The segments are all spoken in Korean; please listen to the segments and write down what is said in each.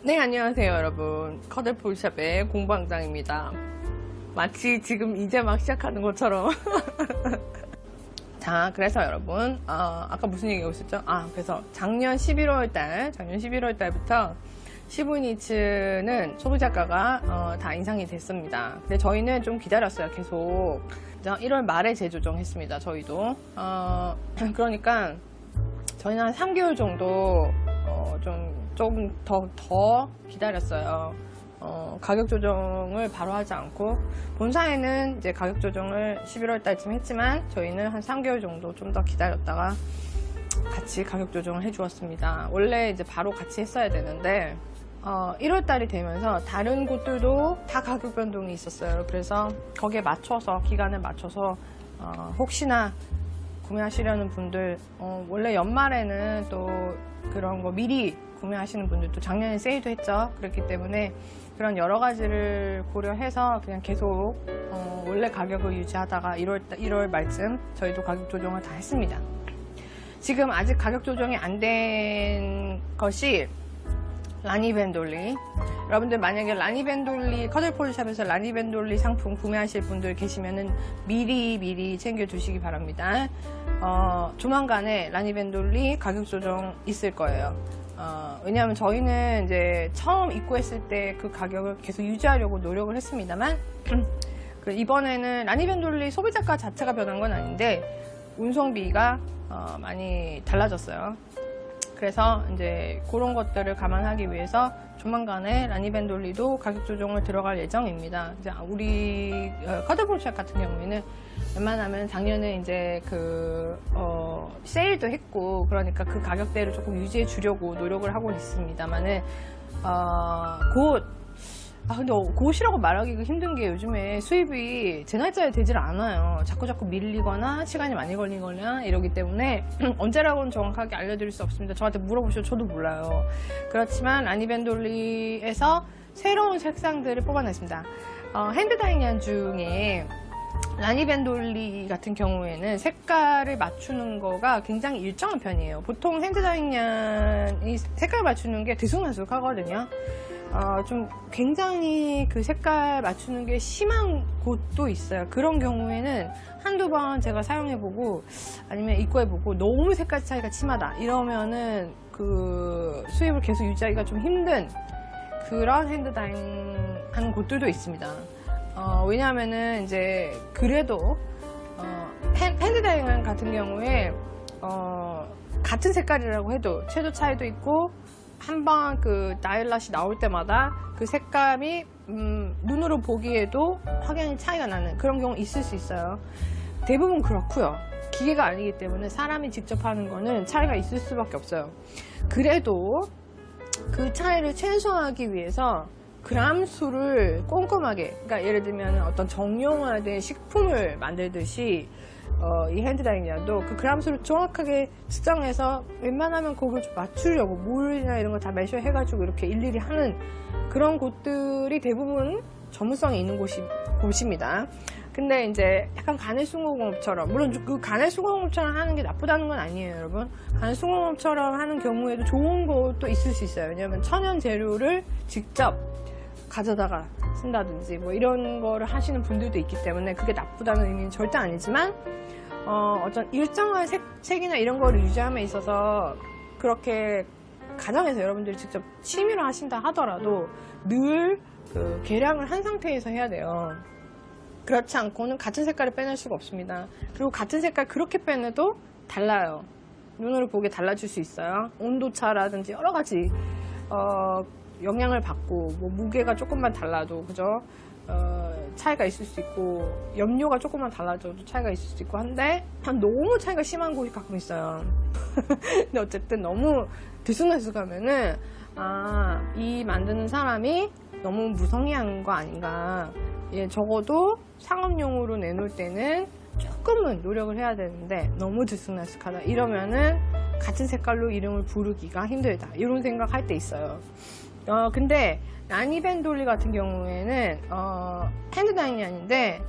네, 안녕하세요 여러분. 커들폴샵의 공방장입니다. 마치 지금 이제 막 시작하는 것처럼 자, 그래서 여러분 아까 무슨 얘기하고 있었죠? 그래서 작년 11월 달부터 시브니츠는 소비자가가 다 인상이 됐습니다. 근데 저희는 좀 기다렸어요. 계속 1월 말에 재조정했습니다. 저희도 그러니까 저희는 한 3개월 정도 조금 더 기다렸어요. 가격 조정을 바로 하지 않고 본사에는 이제 가격 조정을 11월 달쯤 했지만 저희는 한 3개월 정도 좀 더 기다렸다가 같이 가격 조정을 해주었습니다. 원래 이제 바로 같이 했어야 되는데 1월 달이 되면서 다른 곳들도 다 가격 변동이 있었어요. 그래서 거기에 맞춰서 기간을 맞춰서 혹시나 구매하시려는 분들 원래 연말에는 또 그런 거 미리 구매하시는 분들도 작년에 세일도 했죠. 그렇기 때문에 그런 여러 가지를 고려해서 그냥 계속 원래 가격을 유지하다가 1월 말쯤 저희도 가격 조정을 다 했습니다. 지금 아직 가격 조정이 안 된 것이 라니벤돌리. 여러분들 만약에 라니벤돌리 커들폴샵에서 라니벤돌리 상품 구매하실 분들 계시면은 미리 챙겨 두시기 바랍니다. 조만간에 라니벤돌리 가격 조정 있을 거예요. 왜냐하면 저희는 이제 처음 입고했을 때 그 가격을 계속 유지하려고 노력을 했습니다만 이번에는 라니벤돌리 소비자가 자체가 변한 건 아닌데 운송비가 많이 달라졌어요. 그래서 이제 그런 것들을 감안하기 위해서 조만간에 라니벤돌리도 가격 조정을 들어갈 예정입니다. 이제 우리 커들폴샵 같은 경우에는 웬만하면 작년에 이제 세일도 했고 그러니까 그 가격대를 조금 유지해 주려고 노력을 하고 있습니다만은 근데 곧이라고 말하기가 힘든 게 요즘에 수입이 제 날짜에 되질 않아요. 자꾸 밀리거나 시간이 많이 걸리거나 이러기 때문에 언제라고는 정확하게 알려드릴 수 없습니다. 저한테 물어보셔도 저도 몰라요. 그렇지만 라니벤돌리에서 새로운 색상들을 뽑아냈습니다. 핸드다잉얀 중에 라니벤돌리 같은 경우에는 색깔을 맞추는 거가 굉장히 일정한 편이에요. 보통 핸드다잉얀이 색깔 맞추는 게 들쑥날쑥하거든요. 좀 굉장히 그 색깔 맞추는 게 심한 곳도 있어요. 그런 경우에는 한두 번 제가 사용해보고 아니면 입고해보고 너무 색깔 차이가 심하다 이러면은 그 수입을 계속 유지하기가 좀 힘든 그런 핸드다잉 하는 곳들도 있습니다. 왜냐하면은 이제 그래도 핸드다잉 같은 경우에 같은 색깔이라고 해도 채도 차이도 있고 한번 그 나일랏이 나올 때마다 그 색감이 눈으로 보기에도 확연히 차이가 나는 그런 경우 있을 수 있어요. 대부분 그렇고요. 기계가 아니기 때문에 사람이 직접 하는 거는 차이가 있을 수밖에 없어요. 그래도 그 차이를 최소화하기 위해서 그람 수를 꼼꼼하게, 그러니까 예를 들면 어떤 정형화된 식품을 만들듯이 이 핸드다잉얀도 그 그람 수를 정확하게 측정해서 웬만하면 그걸 좀 맞추려고 물이나 이런 거 다 매셔 해가지고 이렇게 일일이 하는 그런 곳들이 대부분 전문성이 있는 곳입니다. 근데 이제 약간 가내수공업처럼, 물론 그 가내수공업처럼 하는 게 나쁘다는 건 아니에요, 여러분. 가내수공업처럼 하는 경우에도 좋은 것도 있을 수 있어요. 왜냐하면 천연 재료를 직접 가져다가 쓴다든지 뭐 이런 거를 하시는 분들도 있기 때문에 그게 나쁘다는 의미는 절대 아니지만 어떤 일정한 색이나 이런 거를 유지함에 있어서 그렇게 가정에서 여러분들이 직접 취미로 하신다 하더라도 늘 그 계량을 한 상태에서 해야 돼요. 그렇지 않고는 같은 색깔을 빼낼 수가 없습니다. 그리고 같은 색깔 그렇게 빼내도 달라요. 눈으로 보기에 달라질 수 있어요. 온도차라든지 여러 가지 영향을 받고 뭐 무게가 조금만 달라도 그죠? 차이가 있을 수 있고 염료가 조금만 달라져도 차이가 있을 수 있고 한데 너무 차이가 심한 곳이 가끔 있어요. 근데 어쨌든 너무 들쑥날쑥하면은 이 만드는 사람이 너무 무성의한 거 아닌가. 적어도 상업용으로 내놓을 때는 조금은 노력을 해야 되는데 너무 들쑥날쑥하다 이러면은 같은 색깔로 이름을 부르기가 힘들다 이런 생각 할 때 있어요. 근데 라니벤돌리 같은 경우에는 핸드 다이닝인데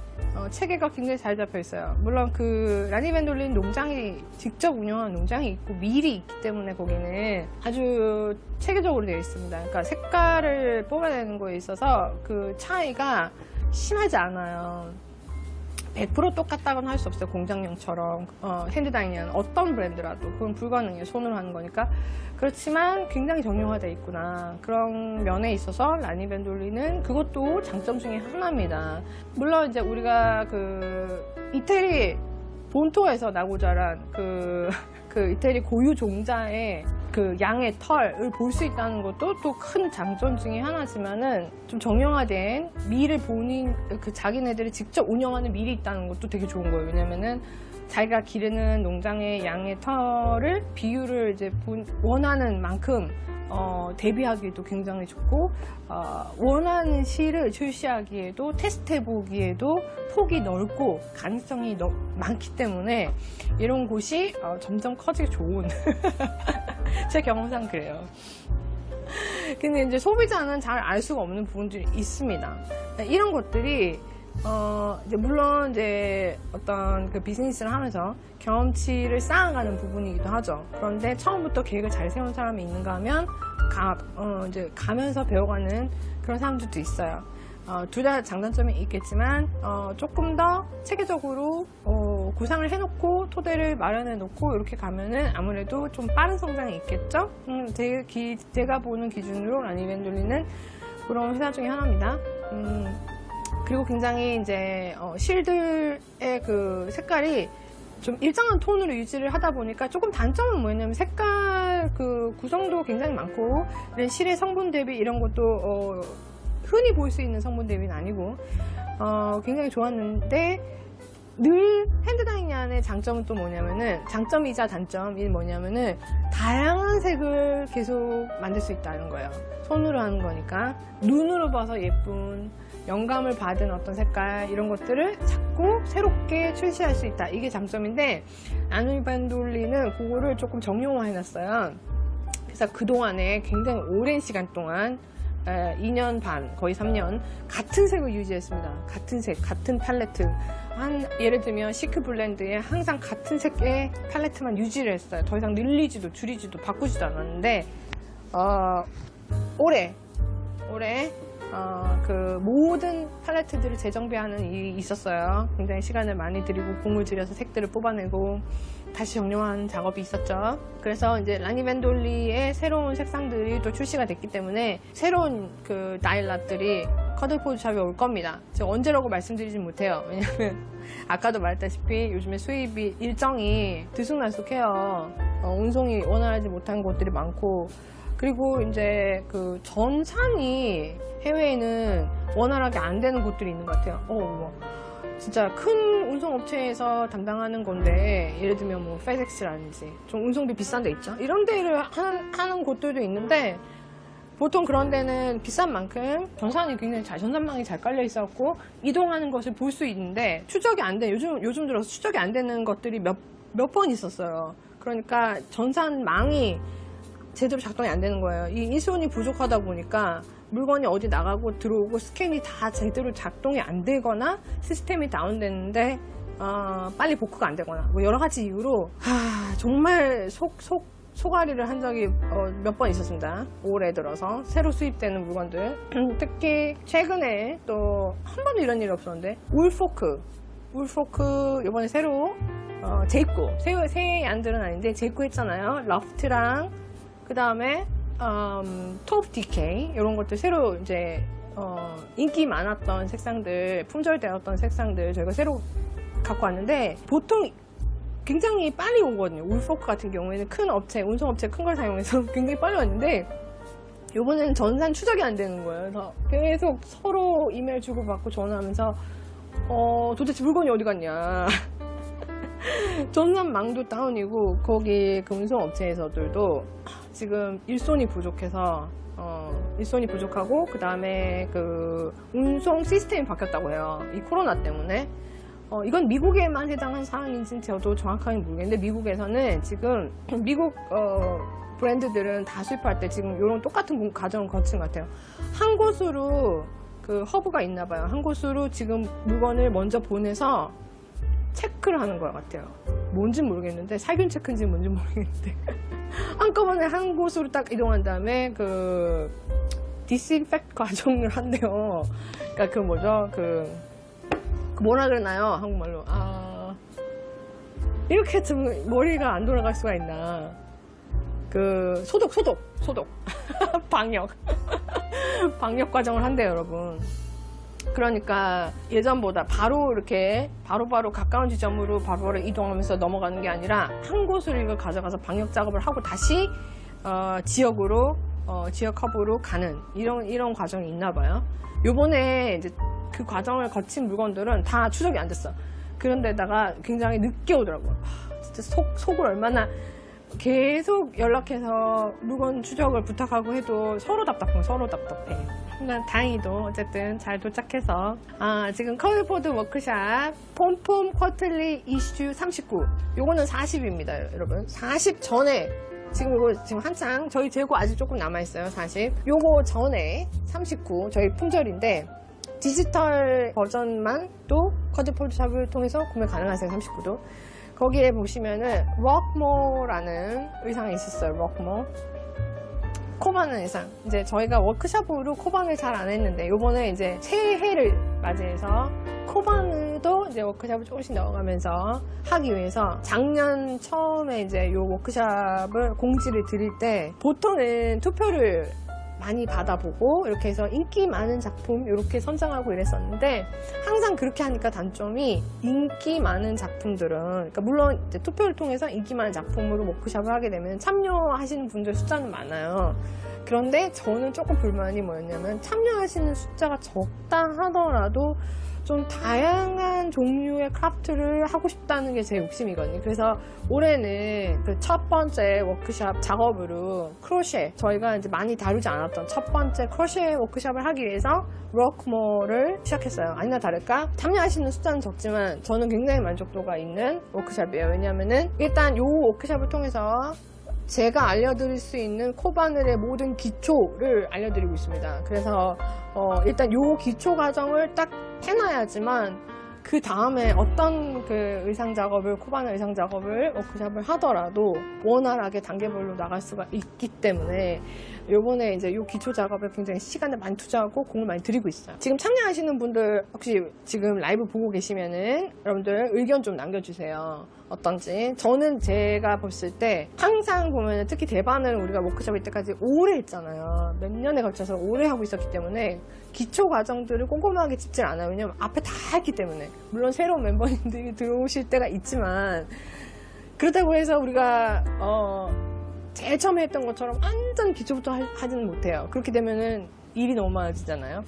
체계가 굉장히 잘 잡혀 있어요. 물론 그 라니벤돌리는 농장이 직접 운영하는 농장이 있고 밀이 있기 때문에 거기는 아주 체계적으로 되어 있습니다. 그러니까 색깔을 뽑아내는 거에 있어서 그 차이가 심하지 않아요. 100% 똑같다고는 할 수 없어요. 공장용처럼 핸드 다이닝은 어떤 브랜드라도 그건 불가능해요. 손으로 하는 거니까. 그렇지만 굉장히 정형화되어 있구나. 그런 면에 있어서 라니벤돌리는 그것도 장점 중에 하나입니다. 물론 이제 우리가 그 이태리 본토에서 나고 자란 그 이태리 고유 종자의 그 양의 털을 볼 수 있다는 것도 또 큰 장점 중에 하나지만은 좀 정형화된 밀을 그 자기네들이 직접 운영하는 밀이 있다는 것도 되게 좋은 거예요. 왜냐면은 자기가 기르는 농장의 양의 털을 비율을 이제 원하는 만큼 대비하기에도 굉장히 좋고 원하는 실을 출시하기에도 테스트해 보기에도 폭이 넓고 가능성이 많기 때문에 이런 곳이 점점 커지기 좋은 제 경험상 그래요. 근데 이제 소비자는 잘 알 수가 없는 부분들이 있습니다. 이런 것들이 이제 물론 이제 어떤 그 비즈니스를 하면서 경험치를 쌓아가는 부분이기도 하죠. 그런데 처음부터 계획을 잘 세운 사람이 있는가 하면 이제 가면서 배워가는 그런 사람들도 있어요. 둘 다 장단점이 있겠지만 조금 더 체계적으로 구상을 해놓고 토대를 마련해 놓고 이렇게 가면은 아무래도 좀 빠른 성장이 있겠죠. 제가 보는 기준으로 라니벤돌리는 그런 회사 중에 하나입니다. 그리고 굉장히 이제 실들의 그 색깔이 좀 일정한 톤으로 유지를 하다 보니까 조금 단점은 뭐냐면 색깔 그 구성도 굉장히 많고 이런 실의 성분 대비 이런 것도 흔히 볼 수 있는 성분 대비는 아니고 굉장히 좋았는데 늘 핸드 다이닝의 장점은 또 뭐냐면은 장점이자 단점이 뭐냐면은 다양한 색을 계속 만들 수 있다는 거예요. 손으로 하는 거니까 눈으로 봐서 예쁜 영감을 받은 어떤 색깔 이런 것들을 자꾸 새롭게 출시할 수 있다. 이게 장점인데 라니벤돌리는 그거를 조금 정형화 해놨어요. 그래서 그동안에 굉장히 오랜 시간 동안 2년 반, 거의 3년 같은 색을 유지했습니다. 같은 색, 같은 팔레트. 예를 들면 시크 블렌드에 항상 같은 색의 팔레트만 유지를 했어요. 더 이상 늘리지도 줄이지도 바꾸지도 않았는데 올해 그 모든 팔레트들을 재정비하는 일이 있었어요. 굉장히 시간을 많이 들이고 공을 들여서 색들을 뽑아내고 다시 정형화하는 작업이 있었죠. 그래서 이제 라니벤돌리의 새로운 색상들이 또 출시가 됐기 때문에 새로운 그 나일락들이 커들포드샵에 올 겁니다. 제가 언제라고 말씀드리진 못해요. 왜냐면 아까도 말했다시피 요즘에 수입이 일정이 들쑥날쑥해요. 운송이 원활하지 못한 곳들이 많고 그리고 이제 그 전산이 해외에는 원활하게 안 되는 곳들이 있는 것 같아요. 진짜 큰 운송업체에서 담당하는 건데 예를 들면 뭐 페덱스라든지 좀 운송비 비싼 데 있죠. 이런 데를 하는 곳들도 있는데 보통 그런 데는 비싼 만큼 전산망이 잘 깔려 있었고 이동하는 것을 볼 수 있는데 추적이 안 돼. 요즘 들어서 추적이 안 되는 것들이 몇 번 있었어요. 그러니까 전산망이 제대로 작동이 안 되는 거예요. 이 인수원이 부족하다 보니까 물건이 어디 나가고 들어오고 스캔이 다 제대로 작동이 안 되거나 시스템이 다운됐는데 빨리 복구가 안 되거나 뭐 여러 가지 이유로 정말 소가리를 한 적이 몇 번 있었습니다. 올해 들어서 새로 수입되는 물건들 특히 최근에 또 한 번도 이런 일이 없었는데 울포크 이번에 새로 재입고 새 얀들은 아닌데 재입고 했잖아요. 러프트랑 그 다음에 톱 디케이 이런 것들 새로 이제 인기 많았던 색상들 품절되었던 색상들 저희가 새로 갖고 왔는데 보통 굉장히 빨리 오거든요. 울포크 같은 경우에는 큰 업체 운송업체 큰 걸 사용해서 굉장히 빨리 왔는데 요번에는 전산 추적이 안 되는 거예요. 그래서 계속 서로 이메일 주고받고 전화하면서 도대체 물건이 어디 갔냐 전산망도 다운이고 거기 그 운송업체에서들도 지금 일손이 부족해서 일손이 부족하고 그 다음에 그 운송 시스템이 바뀌었다고 해요. 이 코로나 때문에 이건 미국에만 해당한 사항인지는 저도 정확하게 모르겠는데 미국에서는 지금 미국 브랜드들은 다 수입할 때 지금 이런 똑같은 과정을 거친 것 같아요. 한 곳으로 그 허브가 있나 봐요. 한 곳으로 지금 물건을 먼저 보내서 체크를 하는 것 같아요. 뭔지 모르겠는데 살균 체크인지 뭔지 모르겠는데 한꺼번에 한 곳으로 딱 이동한 다음에 그 디스인펙트 과정을 한대요. 그러니까 그 뭐죠? 그 뭐라 그러나요? 한국말로. 이렇게 좀 머리가 안 돌아갈 수가 있나. 그 소독 방역 방역 과정을 한대요, 여러분. 그러니까 예전보다 바로 이렇게 바로바로 가까운 지점으로 바로바로 이동하면서 넘어가는 게 아니라 한 곳으로 이걸 가져가서 방역 작업을 하고 다시 지역으로 지역 허브로 가는 이런 과정이 있나 봐요. 요번에 이제 그 과정을 거친 물건들은 다 추적이 안 됐어. 그런데다가 굉장히 늦게 오더라고요. 진짜 속을 얼마나 계속 연락해서 물건 추적을 부탁하고 해도 서로 답답해. 그러니까 다행히도 어쨌든 잘 도착해서 지금 컬리포드 워크샵 폼폼 쿼틀리 이슈 39 요거는 40입니다 여러분. 40 전에 지금 이거 지금 한창 저희 재고 아직 조금 남아있어요. 40 요거 전에 39 저희 품절인데 디지털 버전만 또 쿼틀포드 샵을 통해서 구매 가능하세요. 39도 거기에 보시면은 럭모라는 의상이 있었어요. 럭모 코바는 의상. 이제 저희가 워크샵으로 코바늘 잘 안 했는데 요번에 이제 새해를 맞이해서 코바늘도 이제 워크샵을 조금씩 넣어가면서 하기 위해서 작년 처음에 이제 요 워크샵을 공지를 드릴 때 보통은 투표를 많이 받아보고 이렇게 해서 인기 많은 작품 이렇게 선정하고 이랬었는데 항상 그렇게 하니까 단점이 인기 많은 작품들은 그러니까 물론 이제 투표를 통해서 인기 많은 작품으로 워크샵을 하게 되면 참여하시는 분들 숫자는 많아요. 그런데 저는 조금 불만이 뭐였냐면 참여하시는 숫자가 적다 하더라도 좀 다양한 종류의 크라프트를 하고 싶다는 게 제 욕심이거든요. 그래서 올해는 그 첫 번째 워크샵 작업으로 크로셰, 저희가 이제 많이 다루지 않았던 첫 번째 크로셰 워크샵을 하기 위해서 럭모를 시작했어요. 아니나 다를까 참여하시는 숫자는 적지만 저는 굉장히 만족도가 있는 워크샵이에요. 왜냐면은 일단 이 워크샵을 통해서 제가 알려드릴 수 있는 코바늘의 모든 기초를 알려드리고 있습니다. 그래서 일단 요 기초 과정을 딱 해놔야지만 그 다음에 어떤 그 의상 작업을 코바늘 의상 작업을 워크샵을 하더라도 원활하게 단계별로 나갈 수가 있기 때문에 요번에 이제 요 기초 작업에 굉장히 시간을 많이 투자하고 공을 많이 들이고 있어요. 지금 참여하시는 분들 혹시 지금 라이브 보고 계시면은 여러분들 의견 좀 남겨주세요. 어떤지. 저는 제가 봤을 때 항상 보면 특히 대반을 우리가 워크숍 이때까지 오래 했잖아요. 몇 년에 걸쳐서 오래 하고 있었기 때문에 기초 과정들을 꼼꼼하게 짚질 않아요. 왜냐면 앞에 다 했기 때문에. 물론 새로운 멤버님들이 들어오실 때가 있지만 그렇다고 해서 우리가 제일 처음에 했던 것처럼 완전 기초부터 하지는 못해요. 그렇게 되면은 일이 너무 많아지잖아요.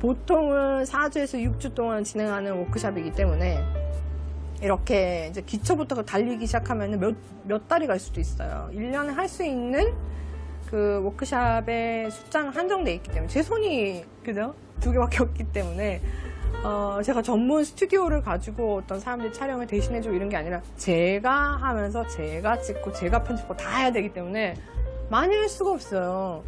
보통은 4주에서 6주 동안 진행하는 워크샵이기 때문에 이렇게 이제 기초부터 달리기 시작하면 몇 달이 갈 수도 있어요. 1년에 할 수 있는 그 워크샵의 숫자는 한정되어 있기 때문에 제 손이 그죠? 2개밖에 없기 때문에 제가 전문 스튜디오를 가지고 어떤 사람들이 촬영을 대신해주고 이런 게 아니라 제가 하면서 제가 찍고 제가 편집하고 다 해야 되기 때문에 많이 할 수가 없어요.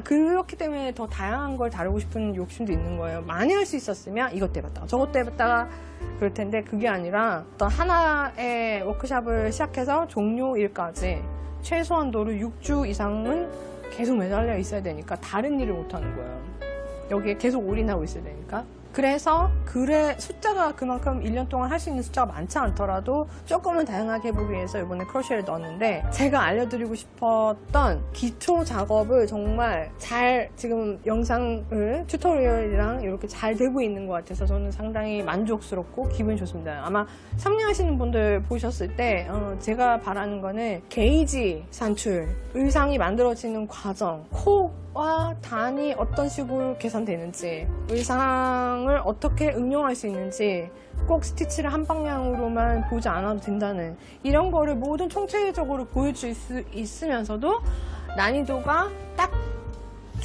그렇기 때문에 더 다양한 걸 다루고 싶은 욕심도 있는 거예요. 많이 할 수 있었으면 이것도 해봤다가 저것도 해봤다가 그럴 텐데 그게 아니라 어떤 하나의 워크샵을 시작해서 종료일까지 최소한도로 6주 이상은 계속 매달려 있어야 되니까 다른 일을 못하는 거예요. 여기에 계속 올인하고 있어야 되니까. 그래서 숫자가 그만큼 1년 동안 할 수 있는 숫자가 많지 않더라도 조금은 다양하게 해보기 위해서 이번에 크로셰를 넣었는데 제가 알려드리고 싶었던 기초 작업을 정말 잘 지금 영상을 튜토리얼이랑 이렇게 잘 되고 있는 것 같아서 저는 상당히 만족스럽고 기분이 좋습니다. 아마 참여하시는 분들 보셨을 때 제가 바라는 거는 게이지 산출, 의상이 만들어지는 과정, 와 단이 어떤 식으로 계산되는지 의상을 어떻게 응용할 수 있는지 꼭 스티치를 한 방향으로만 보지 않아도 된다는 이런 거를 모든 총체적으로 보여줄 수 있으면서도 난이도가 딱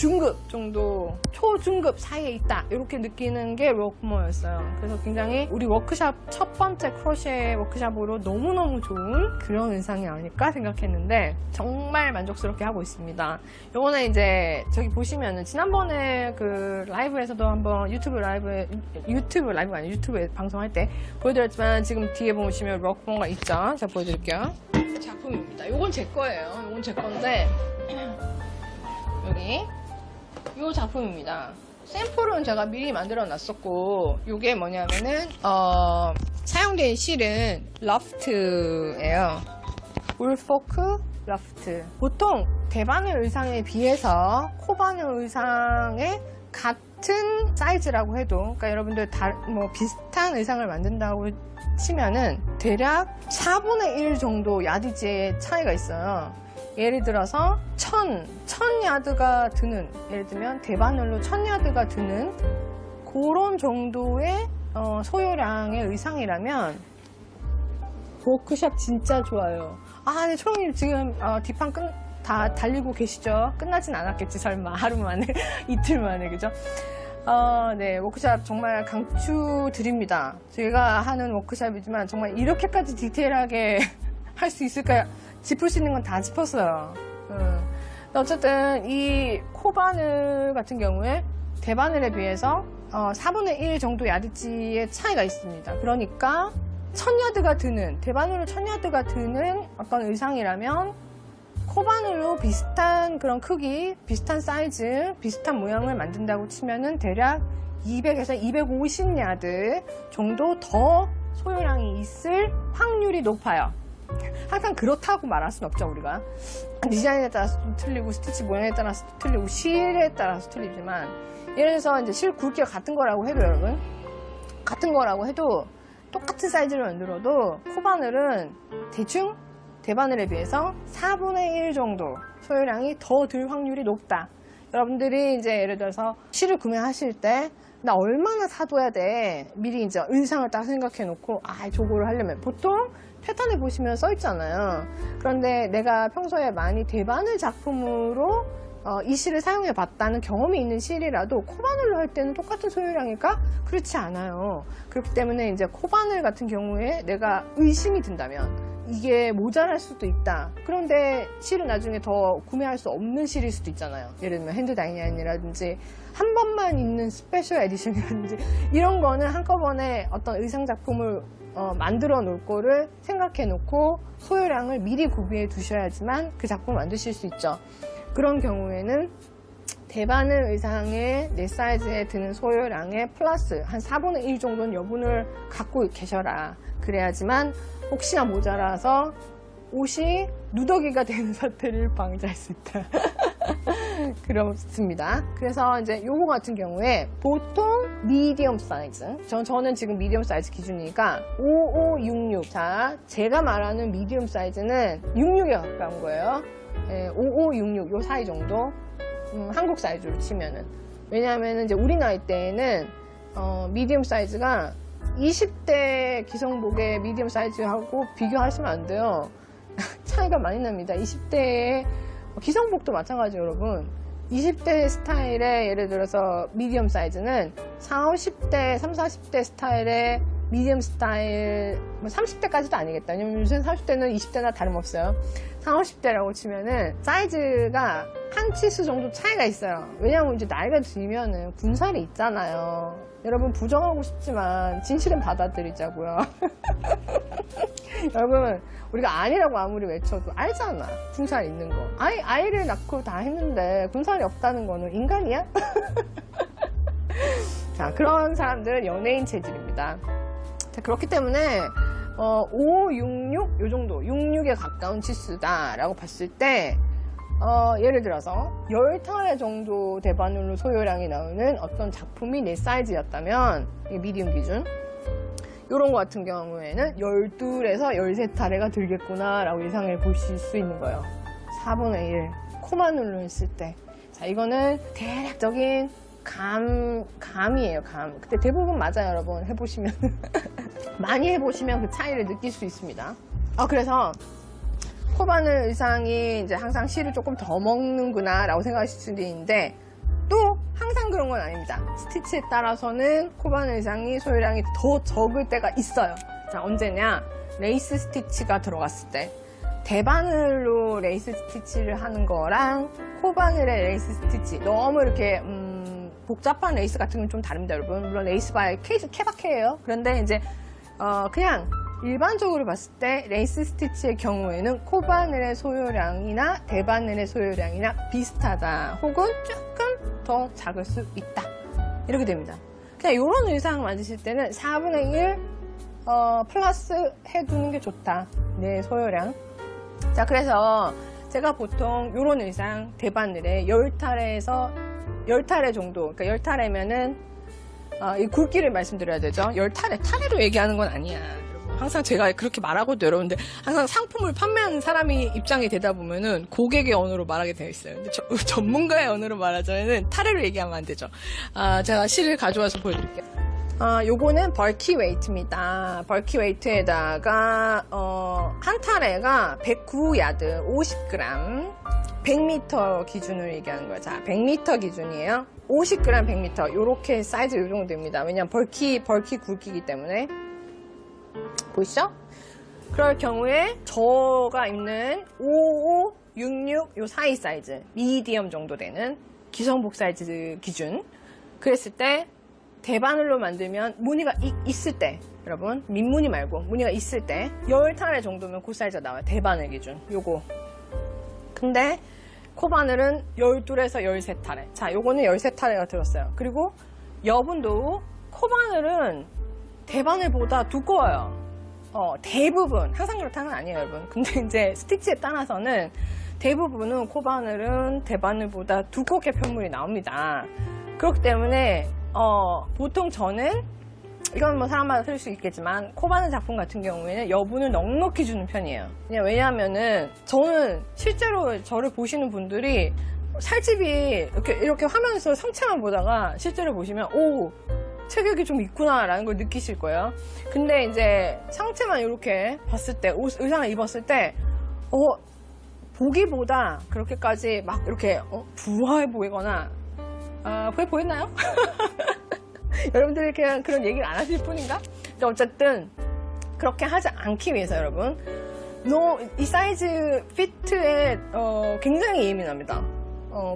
중급 정도, 초중급 사이에 있다 이렇게 느끼는 게 워크모였어요. 그래서 굉장히 우리 워크샵 첫 번째 크로셰 워크샵으로 너무너무 좋은 그런 의상이 아닐까 생각했는데 정말 만족스럽게 하고 있습니다. 요거는 이제 저기 보시면은 지난번에 그 라이브에서도 한번 유튜브가 아니고 유튜브에 방송할 때 보여드렸지만 지금 뒤에 보시면 워크모가 있죠. 제가 보여드릴게요. 작품입니다. 요건 제 거예요. 요건 제 건데 여기 요 작품입니다. 샘플은 제가 미리 만들어 놨었고 요게 뭐냐면은 사용된 실은 러프트예요. 울포크 러프트. 보통 대바늘 의상에 비해서 코바늘 의상의 같은 사이즈라고 해도, 그러니까 여러분들 뭐 비슷한 의상을 만든다고 치면은 대략 4분의 1 정도 야디지의 차이가 있어요. 예를 들어서 1000야드가 드는, 예를 들면 대바늘로 1000야드가 드는 그런 정도의 소요량의 의상이라면 워크샵 진짜 좋아요. 네, 초롱님 지금 뒷판 다 달리고 계시죠? 끝나진 않았겠지 설마 하루 만에 이틀 만에, 그죠? 네, 워크샵 정말 강추드립니다. 제가 하는 워크샵이지만 정말 이렇게까지 디테일하게 할 수 있을까요? 짚을 수 있는 건 다 짚었어요. 어쨌든 이 코바늘 같은 경우에 대바늘에 비해서 4분의 1 정도 야드지의 차이가 있습니다. 그러니까 1000야드가 드는, 대바늘로 1000야드가 드는 어떤 의상이라면 코바늘로 비슷한 그런 크기, 비슷한 사이즈, 비슷한 모양을 만든다고 치면은 대략 200에서 250야드 정도 더 소요량이 있을 확률이 높아요. 항상 그렇다고 말할 수는 없죠. 우리가 디자인에 따라서도 틀리고 스티치 모양에 따라서도 틀리고 실에 따라서 틀리지만, 예를 들어서 이제 실 굵기가 같은 거라고 해도, 여러분 같은 거라고 해도 똑같은 사이즈를 만들어도 코바늘은 대충 대바늘에 비해서 4분의 1 정도 소요량이 더 들 확률이 높다. 여러분들이 이제 예를 들어서 실을 구매하실 때 나 얼마나 사둬야 돼, 미리 이제 의상을 딱 생각해 놓고 저거를 하려면 보통 패턴에 보시면 써 있잖아요. 그런데 내가 평소에 많이 대바늘 작품으로 이 실을 사용해 봤다는 경험이 있는 실이라도 코바늘로 할 때는 똑같은 소요량일까? 그렇지 않아요. 그렇기 때문에 이제 코바늘 같은 경우에 내가 의심이 든다면 이게 모자랄 수도 있다. 그런데 실은 나중에 더 구매할 수 없는 실일 수도 있잖아요. 예를 들면 핸드 다이아인이라든지 한 번만 있는 스페셜 에디션이라든지 이런 거는 한꺼번에 어떤 의상 작품을 만들어 놓을 거를 생각해 놓고 소요량을 미리 구비해 두셔야지만 그 작품을 만드실 수 있죠. 그런 경우에는 대바늘 의상의 내 사이즈에 드는 소요량의 플러스 한 4분의 1 정도는 여분을 갖고 계셔라. 그래야지만 혹시나 모자라서 옷이 누더기가 되는 사태를 방지할 수 있다. 그렇습니다. 그래서 이제 요거 같은 경우에 보통 미디엄 사이즈, 저는 지금 미디엄 사이즈 기준이니까 5566. 자, 제가 말하는 미디엄 사이즈는 66에 가까운 거예요. 5566 요 사이 정도. 한국 사이즈로 치면은. 왜냐하면 이제 우리 나이 때에는 미디엄 사이즈가 20대 기성복의 미디엄 사이즈하고 비교하시면 안 돼요. 차이가 많이 납니다. 20대의 기성복도 마찬가지예요, 여러분. 20대 스타일의 예를 들어서 미디엄 사이즈는 40, 40대 스타일의 미디엄 스타일, 30대까지도 아니겠다. 왜냐면 요새 30대는 20대나 다름없어요. 40, 50대라고 치면은 사이즈가 한 치수 정도 차이가 있어요. 왜냐면 이제 나이가 들면은 군살이 있잖아요. 여러분 부정하고 싶지만 진실은 받아들이자고요. 여러분 우리가 아니라고 아무리 외쳐도 알잖아. 군살 있는 거. 아이를 낳고 다 했는데 군살이 없다는 거는 인간이야? 자, 그런 사람들은 연예인 체질입니다. 자, 그렇기 때문에 5, 66 요 정도 66에 가까운 치수다 라고 봤을 때 예를 들어서 10털의 정도 대바늘로 소요량이 나오는 어떤 작품이 내 사이즈였다면 이게 미디움 기준 이런 거 같은 경우에는 12에서 13타래가 들겠구나 라고 예상해 보실 수 있는 거예요. 4분의 1 코바늘로 했을 때. 자, 이거는 대략적인 감이에요. 감. 근데 대부분 맞아요, 여러분. 해보시면 많이 해보시면 그 차이를 느낄 수 있습니다. 그래서 코바늘 의상이 이제 항상 실을 조금 더 먹는구나 라고 생각하실 수도 있는데 건 아닙니다. 스티치에 따라서는 코바늘 의상이 소요량이 더 적을 때가 있어요. 자, 언제냐? 레이스 스티치가 들어갔을 때. 대바늘로 레이스 스티치를 하는 거랑 코바늘의 레이스 스티치, 너무 이렇게 복잡한 레이스 같은 건 좀 다릅니다, 여러분. 물론 레이스 바의 케바케예요. 그런데 이제 그냥 일반적으로 봤을 때 레이스 스티치의 경우에는 코바늘의 소요량이나 대바늘의 소요량이나 비슷하다, 혹은 조금 더 작을 수 있다, 이렇게 됩니다. 그냥 이런 의상 만드실 때는 4분의 1 플러스 해두는 게 좋다, 내 소요량. 자, 그래서 제가 보통 이런 의상 대바늘에 10타래에서 10타래 정도, 그러니까 10타래면은 이 굵기를 말씀드려야 되죠. 10타래, 타래로 얘기하는 건 아니야, 여러분. 항상 제가 그렇게 말하고도, 여러분들 항상 상품을 판매하는 사람이 입장이 되다 보면은 고객의 언어로 말하게 되어 있어요. 근데 전문가의 언어로 말하자면은 타래로 얘기하면 안 되죠. 제가 실을 가져와서 보여드릴게요. 요거는 벌키 웨이트입니다. 벌키 웨이트에다가 한 타래가 109야드 50g, 100m 기준으로 얘기하는 거예요. 자, 100m 기준이에요. 50g 100m, 요렇게 사이즈 요 정도 됩니다. 왜냐면 벌키 굵기이기 때문에. 보이시죠? 그럴 경우에 저가 입는 55, 66 요 사이 사이즈, 미디엄 정도 되는 기성복 사이즈 기준, 그랬을 때 대바늘로 만들면 무늬가 있을 때, 여러분, 민무늬 말고 무늬가 있을 때 10타래 정도면 그 사이즈가 나와요. 대바늘 기준 요거. 근데 코바늘은 12에서 13타래. 자, 요거는 13타래가 들었어요. 그리고 여분도 코바늘은 대바늘보다 두꺼워요. 대부분, 항상 그렇다는 건 아니에요, 여러분. 근데 이제 스티치에 따라서는 대부분은 코바늘은 대바늘보다 두껍게 편물이 나옵니다. 그렇기 때문에 보통 저는, 이건 뭐 사람마다 틀릴 수 있겠지만, 코바늘 작품 같은 경우에는 여분을 넉넉히 주는 편이에요. 그냥 왜냐하면은 저는 실제로 저를 보시는 분들이 살집이 이렇게 화면에서 상체만 보다가 실제로 보시면 오, 체격이 좀 있구나 라는 걸 느끼실 거예요. 근데 이제 상체만 이렇게 봤을 때, 의상을 입었을 때 보기보다 그렇게까지 막 이렇게 부화해 보이거나, 그게 보였나요? 여러분들이 그냥 그런 얘기를 안 하실 뿐인가? 근데 어쨌든 그렇게 하지 않기 위해서, 여러분, 이 사이즈 피트에 굉장히 예민합니다.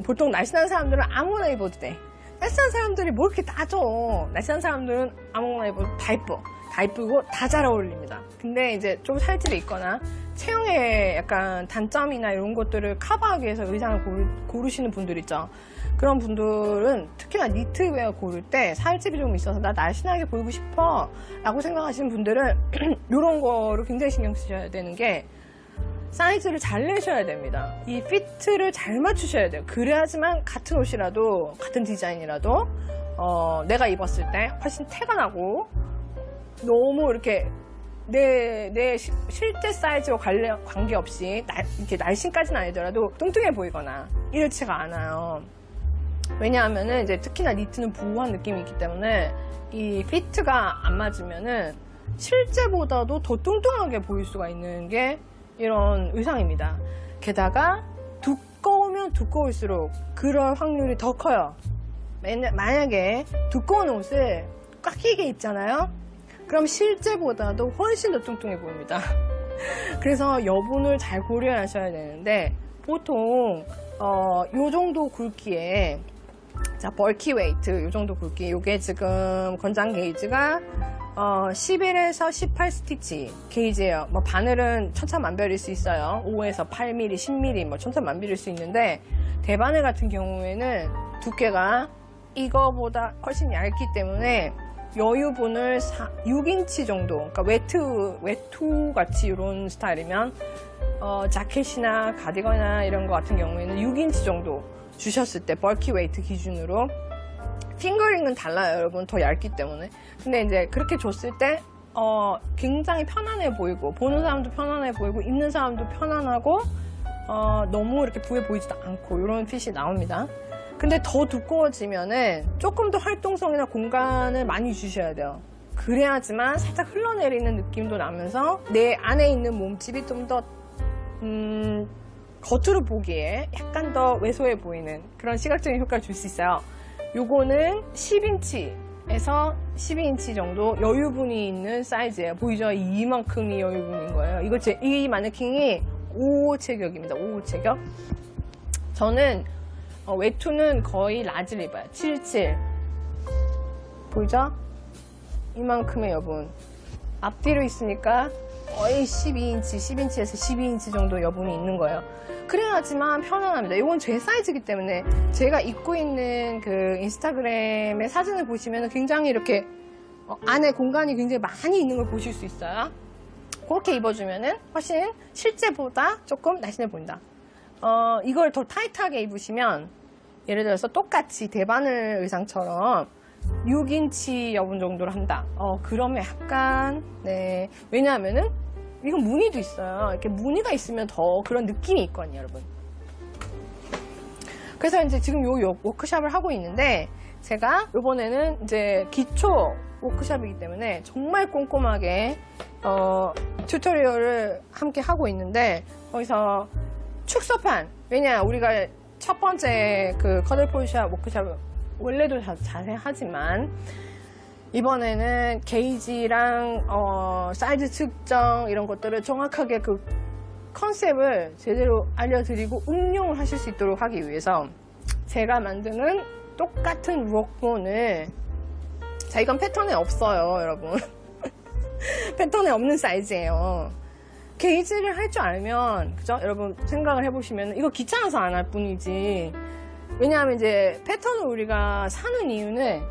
보통 날씬한 사람들은 아무나 입어도 돼. 날씬한 사람들이 뭐 이렇게 따져. 날씬한 사람들은 아무거나 입어도 다 이뻐. 다 이쁘고 다 잘 어울립니다. 근데 이제 좀 살집이 있거나 체형에 약간 단점이나 이런 것들을 커버하기 위해서 의상을 고르시는 분들 있죠. 그런 분들은 특히나 니트웨어 고를 때 살집이 좀 있어서 나 날씬하게 보이고 싶어 라고 생각하시는 분들은 이런 거를 굉장히 신경 쓰셔야 되는 게, 사이즈를 잘 내셔야 됩니다. 이 피트를 잘 맞추셔야 돼요. 그래야지만 같은 옷이라도, 같은 디자인이라도 내가 입었을 때 훨씬 태가 나고, 너무 이렇게 내 실제 사이즈와 관계없이 이렇게 날씬까지는 아니더라도 뚱뚱해 보이거나 이렇지가 않아요. 왜냐하면은 이제 특히나 니트는 부호한 느낌이 있기 때문에 이 피트가 안 맞으면은 실제보다도 더 뚱뚱하게 보일 수가 있는 게 이런 의상입니다. 게다가 두꺼우면 두꺼울수록 그럴 확률이 더 커요. 만약에 두꺼운 옷을 꽉 끼게 입잖아요. 그럼 실제보다도 훨씬 더 뚱뚱해 보입니다. 그래서 여분을 잘 고려하셔야 되는데, 보통 요 정도 굵기에, 자, 벌키 웨이트 요 정도 굵기, 요게 지금 권장 게이지가 11에서 18 스티치 게이지예요. 뭐 바늘은 천차만별일 수 있어요. 5에서 8mm, 10mm 뭐 천차만별일 수 있는데, 대바늘 같은 경우에는 두께가 이거보다 훨씬 얇기 때문에 여유분을 6인치 정도, 그러니까 외투 같이 이런 스타일이면 자켓이나 가디건이나 이런 거 같은 경우에는 6인치 정도 주셨을 때, 벌키 웨이트 기준으로. 핑거링은 달라요, 여러분. 더 얇기 때문에. 근데 이제 그렇게 줬을 때 굉장히 편안해 보이고, 보는 사람도 편안해 보이고, 입는 사람도 편안하고, 너무 이렇게 부해 보이지도 않고, 이런 핏이 나옵니다. 근데 더 두꺼워지면은 조금 더 활동성이나 공간을 많이 주셔야 돼요. 그래야지만 살짝 흘러내리는 느낌도 나면서 내 안에 있는 몸집이 좀 더 겉으로 보기에 약간 더 왜소해 보이는 그런 시각적인 효과를 줄 수 있어요. 요거는 10인치에서 12인치 정도 여유분이 있는 사이즈예요. 보이죠? 이만큼이 여유분인 거예요. 이 마네킹이 5호 체격입니다. 5호 체격. 저는 외투는 거의 라지를 입어요. 77. 보이죠? 이만큼의 여분. 앞뒤로 있으니까 거의 12인치, 10인치에서 12인치 정도 여분이 있는 거예요. 그래야지만 편안합니다. 이건 제 사이즈이기 때문에 제가 입고 있는 그 인스타그램의 사진을 보시면 굉장히 이렇게 안에 공간이 굉장히 많이 있는 걸 보실 수 있어요. 그렇게 입어주면은 훨씬 실제보다 조금 날씬해 보인다. 이걸 더 타이트하게 입으시면 예를 들어서 똑같이 대바늘 의상처럼 6인치 여분 정도로 한다. 그러면 약간, 네. 왜냐하면은, 이건 무늬도 있어요. 이렇게 무늬가 있으면 더 그런 느낌이 있거든요, 여러분. 그래서 이제 지금 요 워크샵을 하고 있는데, 제가 이번에는 이제 기초 워크샵이기 때문에 정말 꼼꼼하게, 튜토리얼을 함께 하고 있는데, 거기서 축소판. 왜냐, 우리가 첫 번째 그 커들 폴샵 워크샵 원래도 자세하지만 이번에는 게이지랑 사이즈 측정 이런 것들을 정확하게 그 컨셉을 제대로 알려드리고 응용을 하실 수 있도록 하기 위해서 제가 만드는 똑같은 룩본을 자 이건 패턴에 없어요 여러분 패턴에 없는 사이즈예요. 게이지를 할 줄 알면 그죠? 여러분 생각을 해보시면 이거 귀찮아서 안 할 뿐이지 왜냐하면 이제 패턴을 우리가 사는 이유는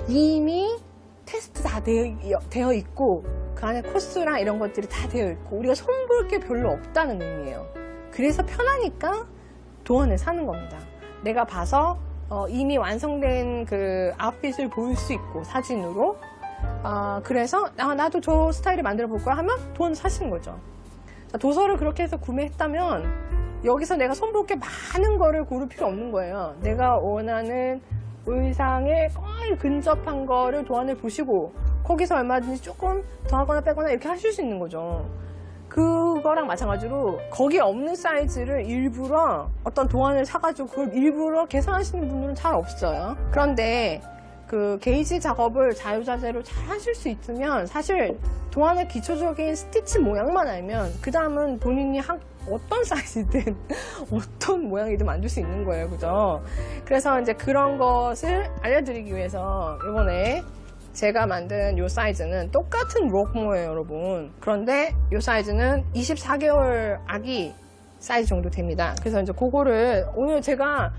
이미 테스트 다 되어 있고 그 안에 코스랑 이런 것들이 다 되어 있고 우리가 손볼 게 별로 없다는 의미예요. 그래서 편하니까 도안을 사는 겁니다. 내가 봐서 이미 완성된 그 아웃핏을 보일 수 있고 사진으로 그래서 나도 저 스타일을 만들어 볼 거야 하면 도안 사시는 거죠. 자, 도서를 그렇게 해서 구매했다면 여기서 내가 손볼 게 많은 거를 고를 필요 없는 거예요. 내가 원하는 의상에 거의 근접한 거를 도안을 보시고 거기서 얼마든지 조금 더하거나 빼거나 이렇게 하실 수 있는 거죠. 그거랑 마찬가지로 거기에 없는 사이즈를 일부러 어떤 도안을 사가지고 그걸 일부러 계산하시는 분들은 잘 없어요. 그런데 그 게이지 작업을 자유자재로 잘 하실 수 있으면 사실 도안의 기초적인 스티치 모양만 알면 그 다음은 본인이 어떤 사이즈든 어떤 모양이든 만들 수 있는 거예요. 그죠? 그래서 이제 그런 것을 알려드리기 위해서 이번에 제가 만든 이 사이즈는 똑같은 록모예요, 여러분. 그런데 이 사이즈는 24개월 아기 사이즈 정도 됩니다. 그래서 이제 그거를 오늘 제가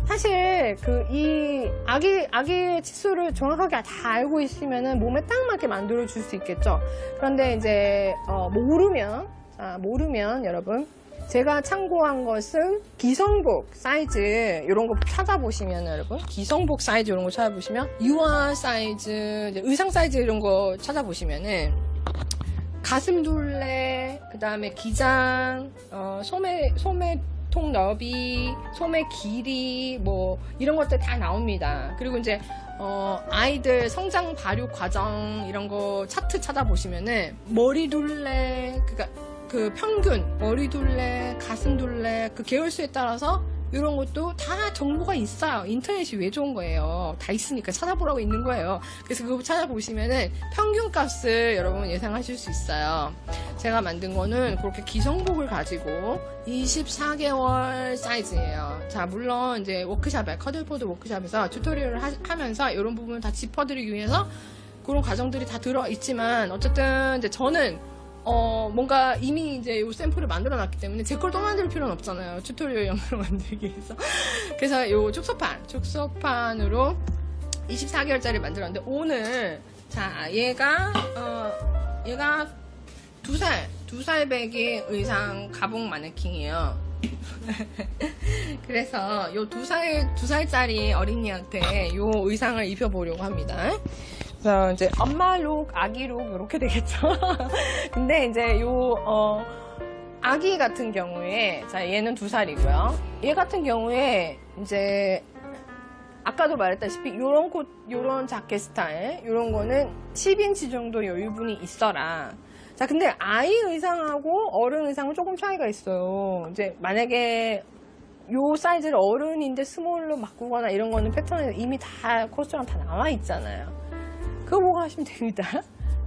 사실 이 아기의 치수를 정확하게 다 알고 있으면은 몸에 딱 맞게 만들어 줄 수 있겠죠. 그런데 이제 모르면 여러분 제가 참고한 것은 기성복 사이즈 이런 거 찾아보시면 여러분 기성복 사이즈 이런 거 찾아보시면 유아 사이즈 의상 사이즈 이런 거 찾아보시면은 가슴 둘레 그 다음에 기장 소매통 너비 소매 길이 뭐 이런 것들 다 나옵니다. 그리고 이제 아이들 성장 발육 과정 이런 거 차트 찾아보시면은 머리 둘레 그 평균 머리 둘레 가슴 둘레 그 계열수에 따라서 이런 것도 다 정보가 있어요. 인터넷이 왜 좋은 거예요? 다 있으니까 찾아보라고 있는 거예요. 그래서 그거 찾아보시면은 평균 값을 여러분 예상하실 수 있어요. 제가 만든 거는 그렇게 기성복을 가지고 24개월 사이즈예요. 자, 물론 이제 커들포드 워크샵에서 튜토리얼을 하면서 이런 부분을 다 짚어드리기 위해서 그런 과정들이 다 들어있지만 어쨌든 이제 저는 뭔가 이미 이제 요 샘플을 만들어 놨기 때문에 제 걸 또 만들 필요는 없잖아요. 튜토리얼 영상을 만들기 위해서. 그래서 요 축소판으로 24개월짜리 만들었는데 오늘, 자, 얘가 2살 배기 의상 가봉 마네킹이에요. 그래서 요 2살짜리 어린이한테 요 의상을 입혀보려고 합니다. 그래서 이제 엄마 룩, 아기 룩 이렇게 되겠죠. 근데 이제 아기 같은 경우에 자 얘는 2살이고요. 얘 같은 경우에 이제 아까도 말했다시피 요런 자켓 스타일 요런 거는 10인치 정도 여유분이 있어라. 자 근데 아이 의상하고 어른 의상은 조금 차이가 있어요. 이제 만약에 요 사이즈를 어른인데 스몰로 바꾸거나 이런 거는 패턴에 이미 다 코스처럼 다 나와 있잖아요. 그거 보고 하시면 됩니다.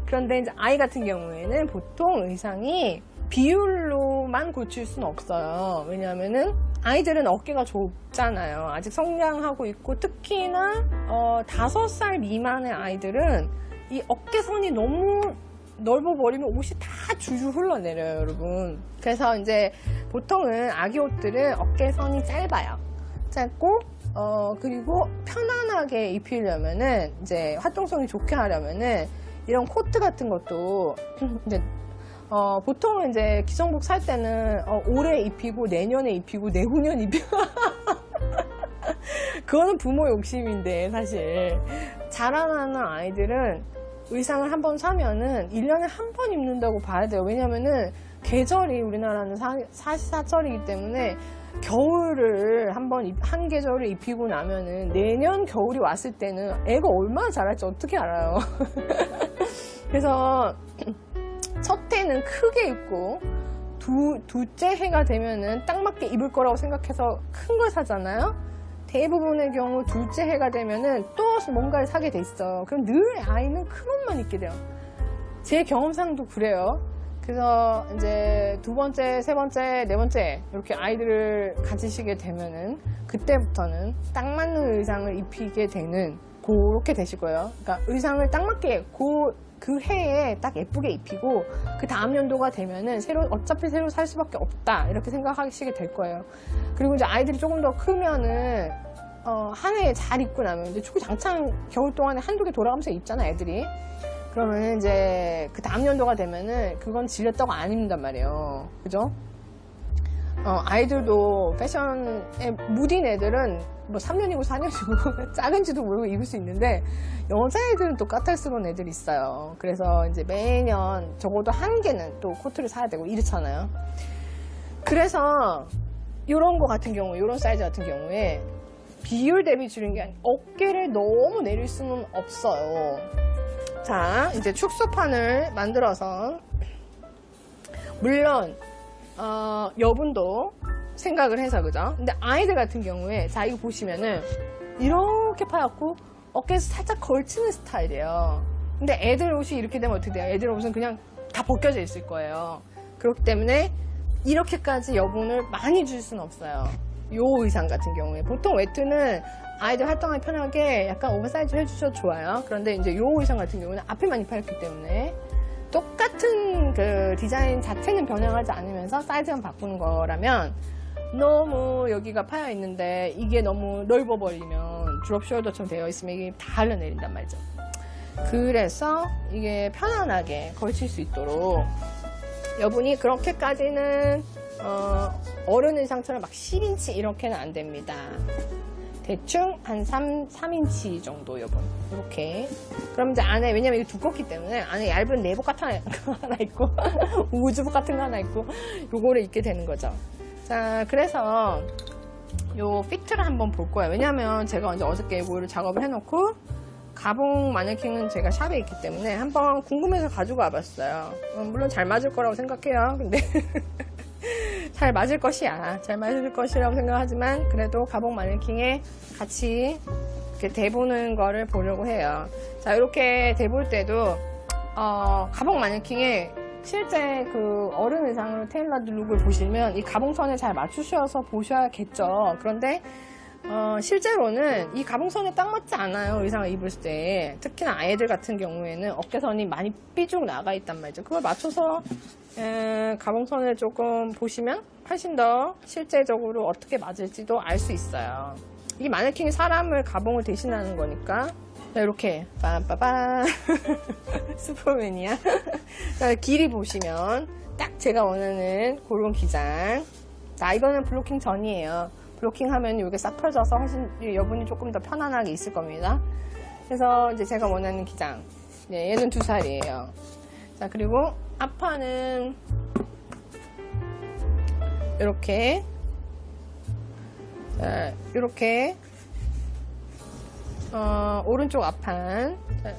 그런데 이제 아이 같은 경우에는 보통 의상이 비율로만 고칠 수는 없어요. 왜냐하면은 아이들은 어깨가 좁잖아요. 아직 성장하고 있고, 특히나 5살 미만의 아이들은 이 어깨선이 너무 넓어버리면 옷이 다 줄줄 흘러내려요, 여러분. 그래서 이제 보통은 아기 옷들은 어깨선이 짧아요. 짧고, 그리고 편안하게 입히려면은, 이제 활동성이 좋게 하려면은, 이런 코트 같은 것도, 이제, 보통은 이제 기성복 살 때는, 올해 입히고, 내년에 입히고, 내후년 입히고, 그거는 부모 욕심인데, 사실. 자라나는 아이들은 의상을 한번 사면은 1년에 한 번 입는다고 봐야 돼요. 왜냐면은 계절이 우리나라는 사시사철이기 때문에 겨울을 한 계절을 입히고 나면은 내년 겨울이 왔을 때는 애가 얼마나 자랄지 어떻게 알아요. 그래서 첫 해는 크게 입고 둘째 해가 되면은 딱 맞게 입을 거라고 생각해서 큰 걸 사잖아요. 대부분의 경우 둘째 해가 되면은 또 뭔가를 사게 돼 있어. 그럼 늘 아이는 큰 옷만 입게 돼요. 제 경험상도 그래요. 그래서 이제 두 번째, 세 번째, 네 번째 이렇게 아이들을 가지시게 되면은 그때부터는 딱 맞는 의상을 입히게 되는 그렇게 되실 거예요. 그러니까 의상을 딱 맞게 그 해에 딱 예쁘게 입히고 그 다음 연도가 되면은 어차피 새로 살 수밖에 없다 이렇게 생각하시게 될 거예요. 그리고 이제 아이들이 조금 더 크면은 한 해에 잘 입고 나면 이제 주구장창 겨울 동안에 한두 개 돌아가면서 입잖아 애들이. 그러면은 이제 그 다음 연도가 되면은 그건 질렸다고 안 입는단 말이에요. 그죠? 아이들도 패션에 무딘 애들은 뭐 3년이고 4년이고 작은지도 모르고 입을 수 있는데 여자애들은 또 까탈스러운 애들이 있어요. 그래서 이제 매년 적어도 한 개는 또 코트를 사야 되고 이렇잖아요. 그래서 요런 거 같은 경우, 요런 사이즈 같은 경우에 비율 대비 줄인 게 아니라 어깨를 너무 내릴 수는 없어요. 자, 이제 축소판을 만들어서 물론 여분도 생각을 해서 그죠? 근데 아이들 같은 경우에 자 이거 보시면은 이렇게 파였고 어깨에서 살짝 걸치는 스타일이에요. 근데 애들 옷이 이렇게 되면 어떻게 돼요? 애들 옷은 그냥 다 벗겨져 있을 거예요. 그렇기 때문에 이렇게까지 여분을 많이 줄 수는 없어요. 요 의상 같은 경우에 보통 웨트는 아이들 활동하기 편하게 약간 오버사이즈 해주셔도 좋아요. 그런데 이제 요 의상 같은 경우는 앞에만 입혀있기 때문에 똑같은 그 디자인 자체는 변형하지 않으면서 사이즈만 바꾸는 거라면 너무 여기가 파여 있는데 이게 너무 넓어 버리면 드롭 숄더처럼 되어 있으면 이게 다 흘러내린단 말이죠. 그래서 이게 편안하게 걸칠 수 있도록 여분이 그렇게까지는 어른 의상처럼 막 10인치 이렇게는 안 됩니다. 대충 한 3인치 정도 여분 이렇게. 그럼 이제 안에 왜냐면 이게 두껍기 때문에 안에 얇은 내복 같은 거 하나 있고 우주복 같은 거 하나 있고 요거를 입게 되는 거죠. 자, 그래서 요 피트를 한번 볼 거예요. 왜냐면 제가 이제 어저께 이거를 작업을 해놓고 가봉 마네킹은 제가 샵에 있기 때문에 한번 궁금해서 가지고 와봤어요. 물론 잘 맞을 거라고 생각해요. 근데 잘 맞을 것이야. 잘 맞을 것이라고 생각하지만 그래도 가봉 마네킹에 같이 이렇게 대보는 거를 보려고 해요. 자, 이렇게 대볼 때도 가봉 마네킹에 실제 그 어른 의상으로 테일러드 룩을 보시면 이 가봉선에 잘 맞추셔서 보셔야겠죠. 그런데 실제로는 이 가봉선에 딱 맞지 않아요. 의상을 입을 때. 특히나 아이들 같은 경우에는 어깨선이 많이 삐죽 나가 있단 말이죠. 그걸 맞춰서 가봉선을 조금 보시면 훨씬 더 실제적으로 어떻게 맞을지도 알 수 있어요. 이 마네킹이 사람을 가봉을 대신하는 거니까. 자, 이렇게 빰빠밤 슈퍼맨이야. 자, 길이 보시면 딱 제가 원하는 그런 기장. 자, 이거는 블로킹 전이에요. 블로킹 하면 이게 싹 펴져서 훨씬 여분이 조금 더 편안하게 있을 겁니다. 그래서 이제 제가 원하는 기장. 네, 얘는 2살이에요. 자, 그리고 앞판은 이렇게, 자, 이렇게, 오른쪽 앞판. 자,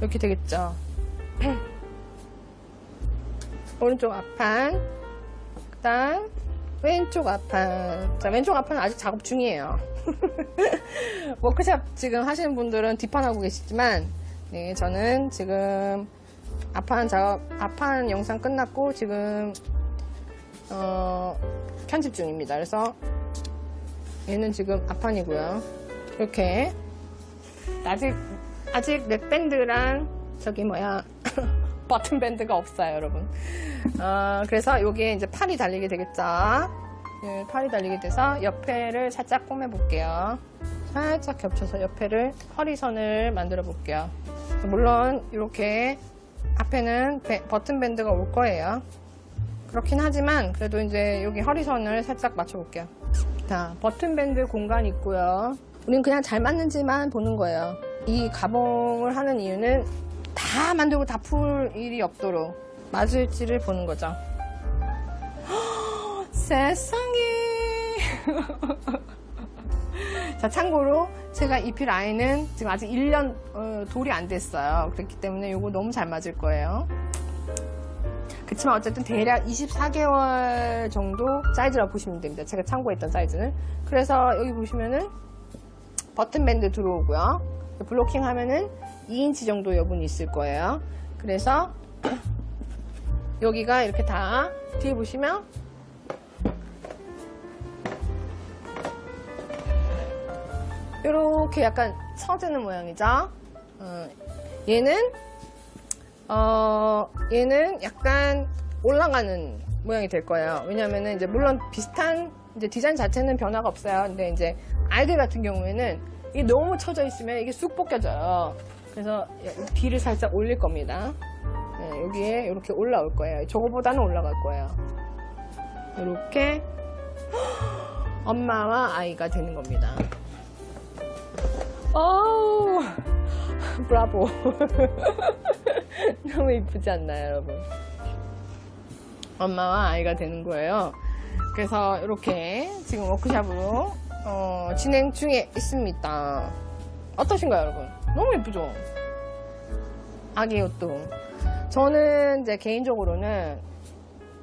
이렇게 되겠죠. 오른쪽 앞판. 그 일단 왼쪽 앞판. 자, 왼쪽 앞판은 아직 작업 중이에요. 워크샵 지금 하시는 분들은 뒷판하고 계시지만, 네, 저는 지금 앞판 영상 끝났고 지금 편집 중입니다. 그래서 얘는 지금 앞판이고요. 이렇게 아직 넥밴드랑 저기 뭐야 버튼 밴드가 없어요, 여러분. 그래서 여기에 이제 팔이 달리게 되겠죠. 네, 팔이 달리게 돼서 옆에를 살짝 꼬매 볼게요. 살짝 겹쳐서 옆에를 허리선을 만들어 볼게요. 물론 이렇게 앞에는 버튼 밴드가 올 거예요. 그렇긴 하지만 그래도 이제 여기 허리선을 살짝 맞춰 볼게요. 자, 버튼 밴드 공간이 있고요. 우린 그냥 잘 맞는지만 보는 거예요. 이 가봉을 하는 이유는 다 만들고 다 풀 일이 없도록 맞을지를 보는 거죠. 허, 세상에. 자, 참고로 제가 EP 라인은 지금 아직 1년 돌이 안 됐어요. 그렇기 때문에 이거 너무 잘 맞을 거예요. 그렇지만 어쨌든 대략 24개월 정도 사이즈라고 보시면 됩니다. 제가 참고했던 사이즈는. 그래서 여기 보시면은 버튼 밴드 들어오고요. 블로킹 하면은 2인치 정도 여분이 있을 거예요. 그래서 여기가 이렇게 다 뒤에 보시면 이렇게 약간 처지는 모양이죠. 얘는 약간 올라가는 모양이 될 거예요. 왜냐면은 이제 물론 비슷한 이제 디자인 자체는 변화가 없어요. 근데 이제 아이들 같은 경우에는 이게 너무 처져 있으면 이게 쑥 벗겨져요. 그래서 뒤를 살짝 올릴 겁니다. 네, 여기에 이렇게 올라올 거예요. 저거보다는 올라갈 거예요. 이렇게 엄마와 아이가 되는 겁니다. 오, 브라보. 너무 이쁘지 않나요, 여러분? 엄마와 아이가 되는 거예요. 그래서 이렇게 지금 워크샵으로 진행 중에 있습니다. 어떠신가요, 여러분? 너무 예쁘죠? 아기 옷도. 저는 이제 개인적으로는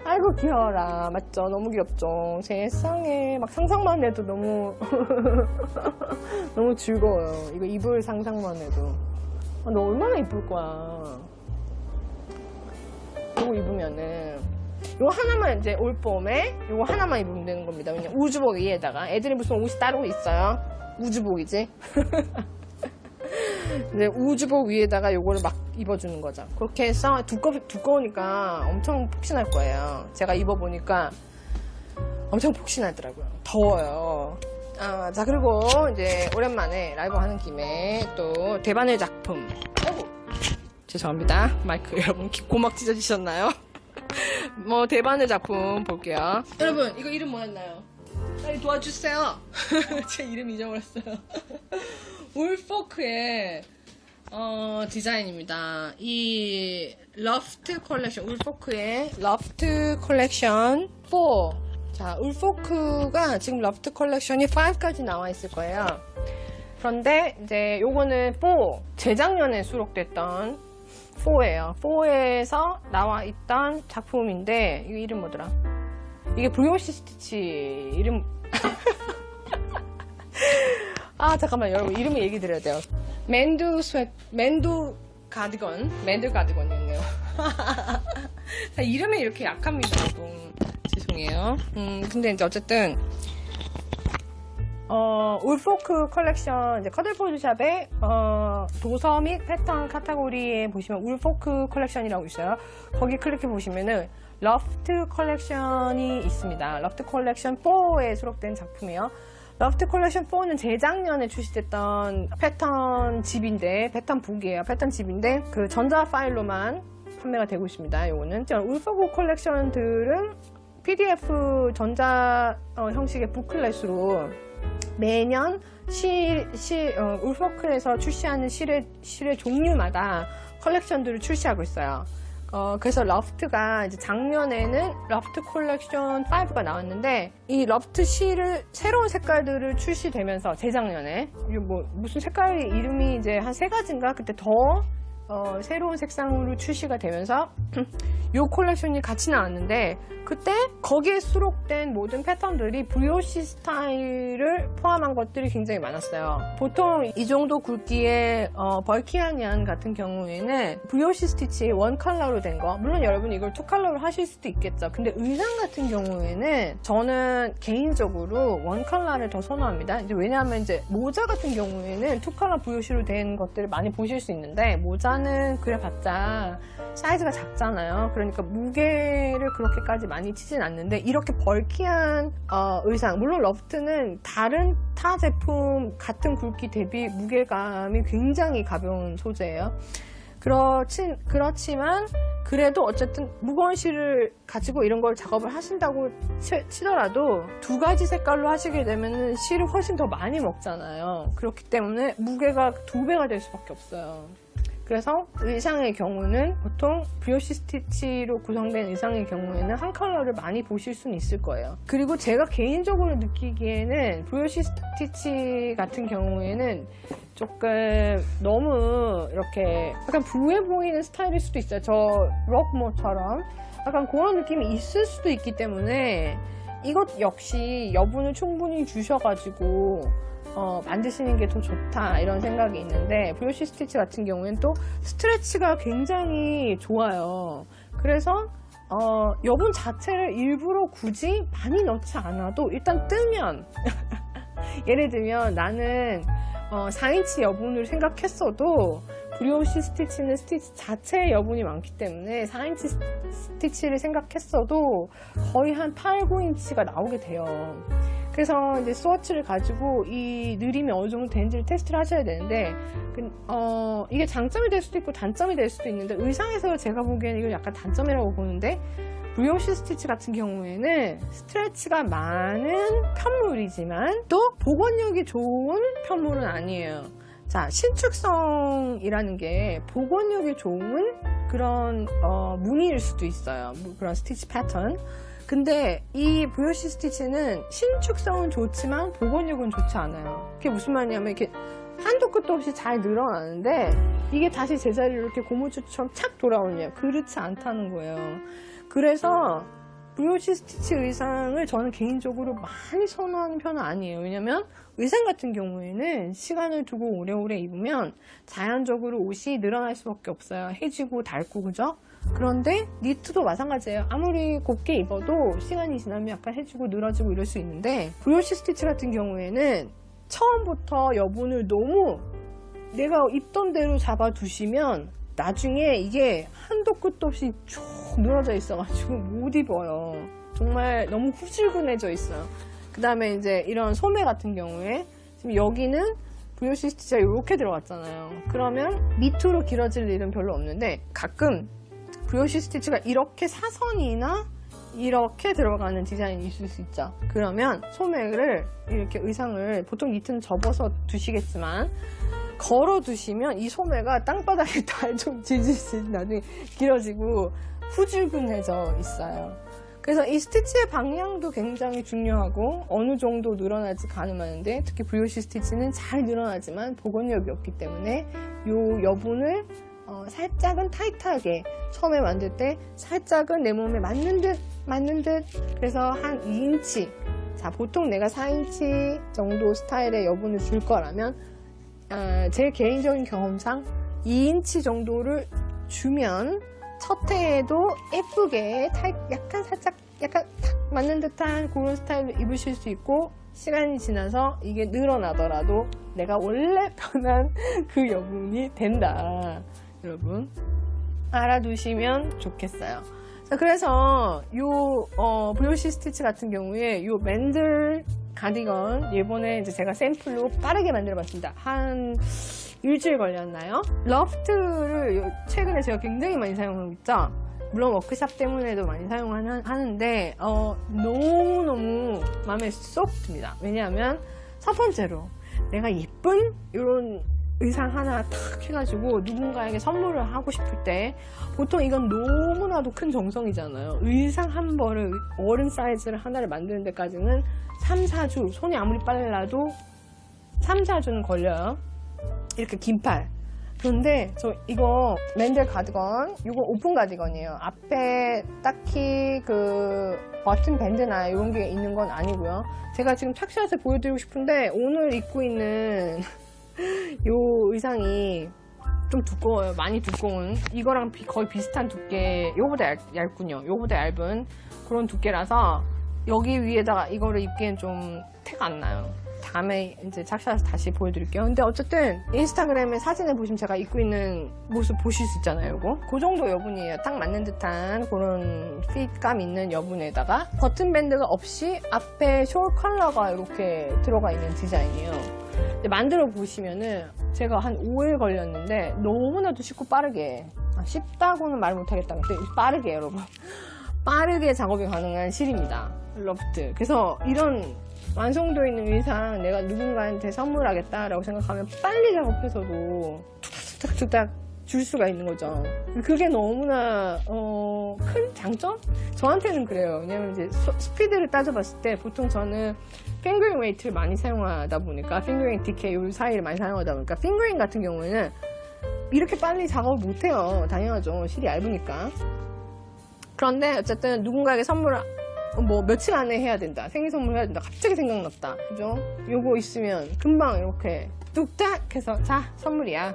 아이고 귀여워라, 맞죠? 너무 귀엽죠? 세상에 막 상상만 해도 너무 너무 즐거워요. 이거 입을 상상만 해도. 너 얼마나 이쁠 거야. 이거 입으면은 이거 하나만 이제 올 봄에 이거 하나만 입으면 되는 겁니다. 왜냐면 우주복 위에다가 애들이 무슨 옷이 따로 있어요? 우주복이지. 근데 우주복 위에다가 이거를 막 입어주는 거죠. 그렇게 해서 두꺼우니까 엄청 폭신할 거예요. 제가 입어보니까 엄청 폭신하더라고요. 더워요. 자, 그리고 이제 오랜만에 라이브 하는 김에 또 대바늘 작품. 죄송합니다. 마이크 여러분 고막 찢어지셨나요? 뭐 대바늘 작품 볼게요. 여러분 이거 이름 뭐였나요? 빨리 도와주세요. 제 이름 잊어버렸어요. 울포크의 디자인입니다. 이 러프트 컬렉션, 울포크의 러프트 컬렉션 4. 자, 울포크가 지금 러프트 컬렉션이 5까지 나와 있을 거예요. 그런데 이제 요거는 4, 재작년에 수록됐던 4예요. 4에서 나와 있던 작품인데 이 이름 뭐더라? 이게 브리오시 스티치 이름. 잠깐만 여러분 이름을 얘기 드려야 돼요. 맨두 가디건이었네요. 이름이 이렇게 약합니다, 여러분. 죄송해요. 근데 이제 어쨌든 울포크 컬렉션 이제 커들포드샵의 도서 및 패턴 카테고리에 보시면 울포크 컬렉션이라고 있어요. 거기 클릭해 보시면은 러프트 컬렉션이 있습니다. 러프트 컬렉션 4에 수록된 작품이에요. 러프트 컬렉션 4는 재작년에 출시됐던 패턴 집인데, 패턴 북이에요. 패턴 집인데 그 전자 파일로만 판매가 되고 있습니다. 요거는 울포크 컬렉션들은 PDF 전자 형식의 북클래스로 매년 울포크에서 출시하는 실의 종류마다 컬렉션들을 출시하고 있어요. 그래서 러프트가 이제 작년에는 러프트 컬렉션 5가 나왔는데 이 러프트 실을 새로운 색깔들을 출시되면서 재작년에 뭐 무슨 색깔 이름이 이제 한 3가지인가 그때 더 새로운 색상으로 출시가 되면서 이 컬렉션이 같이 나왔는데 그때 거기에 수록된 모든 패턴들이 브리오시 스타일을 포함한 것들이 굉장히 많았어요. 보통 이 정도 굵기의 벌키한 양 같은 경우에는 브리오시 스티치 원 컬러로 된 거, 물론 여러분 이걸 투 컬러로 하실 수도 있겠죠. 근데 의상 같은 경우에는 저는 개인적으로 원 컬러를 더 선호합니다. 이제 왜냐하면 이제 모자 같은 경우에는 투 컬러 브리오시로 된 것들을 많이 보실 수 있는데, 모자는 그래봤자 사이즈가 작잖아요. 그러니까 무게를 그렇게까지 많이 치진 않는데, 이렇게 벌키한 의상, 물론 러프트는 다른 타 제품 같은 굵기 대비 무게감이 굉장히 가벼운 소재예요. 그렇지만 그래도 어쨌든 무거운 실을 가지고 이런 걸 작업을 하신다고 치더라도 두 가지 색깔로 하시게 되면 실을 훨씬 더 많이 먹잖아요. 그렇기 때문에 무게가 2배가 될 수밖에 없어요. 그래서 의상의 경우는 보통 브리오시 스티치로 구성된 의상의 경우에는 한 컬러를 많이 보실 수는 있을 거예요. 그리고 제가 개인적으로 느끼기에는 브리오시 스티치 같은 경우에는 조금 너무 이렇게 약간 부해 보이는 스타일일 수도 있어요. 저 록모처럼 약간 그런 느낌이 있을 수도 있기 때문에 이것 역시 여분을 충분히 주셔가지고 만드시는 게 더 좋다 이런 생각이 있는데, 브리오시 스티치 같은 경우에는 또 스트레치가 굉장히 좋아요. 그래서 여분 자체를 일부러 굳이 많이 넣지 않아도 일단 뜨면 예를 들면 나는 4인치 여분을 생각했어도 브리오시 스티치는 스티치 자체의 여분이 많기 때문에 4인치 스티치를 생각했어도 거의 한 8, 9인치가 나오게 돼요. 그래서 이제 스워치를 가지고 이 느림이 어느 정도 되는지를 테스트를 하셔야 되는데, 이게 장점이 될 수도 있고 단점이 될 수도 있는데, 의상에서 제가 보기에는 이걸 약간 단점이라고 보는데, 브리오시 스티치 같은 경우에는 스트레치가 많은 편물이지만 또 복원력이 좋은 편물은 아니에요. 자, 신축성이라는 게 복원력이 좋은 그런 무늬일 수도 있어요. 그런 스티치 패턴. 근데 이 브리오시 스티치는 신축성은 좋지만 복원력은 좋지 않아요. 그게 무슨 말이냐면 이렇게 한도 끝도 없이 잘 늘어나는데 이게 다시 제자리로 이렇게 고무줄처럼 착 돌아오냐, 그렇지 않다는 거예요. 그래서 브리오시 스티치 의상을 저는 개인적으로 많이 선호하는 편은 아니에요. 왜냐면 의상 같은 경우에는 시간을 두고 오래오래 입으면 자연적으로 옷이 늘어날 수밖에 없어요. 해지고 닳고, 그죠? 그런데 니트도 마찬가지예요. 아무리 곱게 입어도 시간이 지나면 약간 해지고 늘어지고 이럴 수 있는데, 브리오시 스티치 같은 경우에는 처음부터 여분을 너무 내가 입던 대로 잡아두시면 나중에 이게 한도 끝도 없이 쭉 늘어져 있어가지고 못 입어요. 정말 너무 후줄근해져 있어요. 그 다음에 이제 이런 소매 같은 경우에 지금 여기는 브리오시 스티치가 이렇게 들어갔잖아요. 그러면 밑으로 길어질 일은 별로 없는데, 가끔 브리오시 스티치가 이렇게 사선이나 이렇게 들어가는 디자인이 있을 수 있죠. 그러면 소매를 이렇게 의상을 보통 니트는 접어서 두시겠지만 걸어 두시면 이 소매가 땅바닥에 좀 질질질 나중에 길어지고 후줄근해져 있어요. 그래서 이 스티치의 방향도 굉장히 중요하고 어느 정도 늘어나지 가늠하는데, 특히 브리오시 스티치는 잘 늘어나지만 복원력이 없기 때문에 요 여분을 살짝은 타이트하게 처음에 만들 때 살짝은 내 몸에 맞는 듯 그래서 한 2인치, 자 보통 내가 4인치 정도 스타일의 여분을 줄 거라면 제 개인적인 경험상 2인치 정도를 주면 첫 해에도 예쁘게 약간 살짝 딱 맞는 듯한 그런 스타일로 입으실 수 있고, 시간이 지나서 이게 늘어나더라도 내가 원래 편한 그 여분이 된다. 여러분 알아두시면 좋겠어요. 자, 그래서 요 브리오시 스티치 같은 경우에 요 맨들 가디건 이번에 이제 제가 샘플로 빠르게 만들어 봤습니다. 한 일주일 걸렸나요? 러프트를 최근에 제가 굉장히 많이 사용하고 있죠. 물론 워크샵 때문에도 많이 사용하는데 너무너무 마음에 쏙 듭니다. 왜냐하면 첫 번째로 내가 예쁜 이런 의상 하나 탁 해가지고 누군가에게 선물을 하고 싶을 때 보통 이건 너무나도 큰 정성이잖아요. 의상 한 벌을 어른 사이즈를 하나를 만드는 데까지는 3, 4주, 손이 아무리 빨라도 3, 4주는 걸려요. 이렇게 긴 팔. 그런데 저 이거 맨들 가디건, 이거 오픈 가디건이에요. 앞에 딱히 그 버튼 밴드나 이런 게 있는 건 아니고요. 제가 지금 착샷을 보여드리고 싶은데 오늘 입고 있는 요 의상이 좀 두꺼워요. 많이 두꺼운, 이거랑 거의 비슷한 두께, 요거보다 얇군요. 요거보다 얇은 그런 두께라서 여기 위에다가 이거를 입기엔 좀 태가 안 나요. 다음에 이제 착샷을 다시 보여드릴게요. 근데 어쨌든 인스타그램에 사진을 보시면 제가 입고 있는 모습 보실 수 있잖아요. 요거 그 정도 여분이에요. 딱 맞는 듯한 그런 핏감 있는 여분에다가 버튼 밴드가 없이 앞에 숄 컬러가 이렇게 들어가 있는 디자인이에요. 근데 만들어 보시면은 제가 한 5일 걸렸는데 너무나도 쉽고 빠르게, 쉽다고는 말 못하겠다. 근데 빠르게, 여러분 빠르게 작업이 가능한 실입니다. 러프트. 그래서 이런 완성도 있는 의상 내가 누군가한테 선물하겠다라고 생각하면 빨리 작업해서도 툭탁툭탁 줄 수가 있는 거죠. 그게 너무나 큰 장점? 저한테는 그래요. 왜냐면 이제 스피드를 따져봤을 때 보통 저는 핑거링 웨이트를 많이 사용하다 보니까, 핑거링 DK 요 사이를 많이 사용하다 보니까 핑거링 같은 경우에는 이렇게 빨리 작업을 못해요. 당연하죠. 실이 얇으니까. 그런데 어쨌든 누군가에게 선물을 뭐 며칠 안에 해야 된다, 생일 선물 해야 된다, 갑자기 생각났다, 그죠? 요거 있으면 금방 이렇게 뚝딱 해서 자, 선물이야.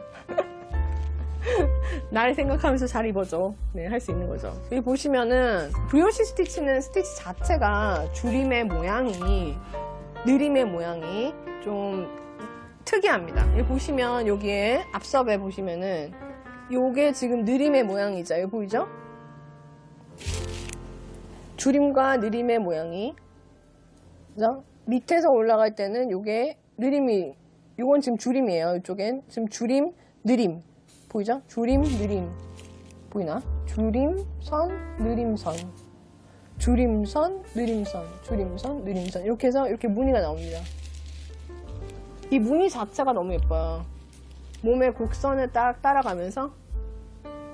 날 생각하면서 잘 입어줘. 네, 할 수 있는 거죠. 여기 보시면은 VOC 스티치는 스티치 자체가 줄임의 모양이, 느림의 모양이 좀 특이합니다. 여기 보시면 여기에 앞섭에 보시면은 요게 지금 느림의 모양이죠. 여기 보이죠? 줄임과 느림의 모양이, 그죠? 밑에서 올라갈 때는 요게 느림이, 요건 지금 줄임이에요. 이쪽엔 지금 줄임, 느림 보이죠? 줄임, 느림 보이나? 줄임선, 느림선, 줄임선, 느림선, 줄임선, 느림선, 이렇게 해서 이렇게 무늬가 나옵니다. 이 무늬 자체가 너무 예뻐요. 몸의 곡선을 딱 따라가면서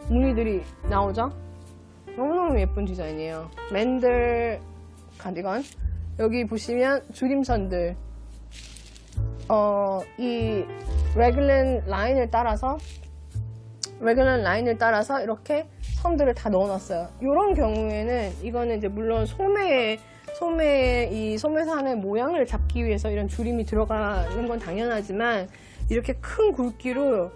무늬들이 나오죠? 너무너무 예쁜 디자인이에요. 맨들 가디건. 여기 보시면 줄임선들, 이 레귤런 라인을 따라서 이렇게 선들을 다 넣어놨어요. 이런 경우에는 이거는 이제 물론 이 소매산의 모양을 잡기 위해서 이런 줄임이 들어가는 건 당연하지만, 이렇게 큰 굵기로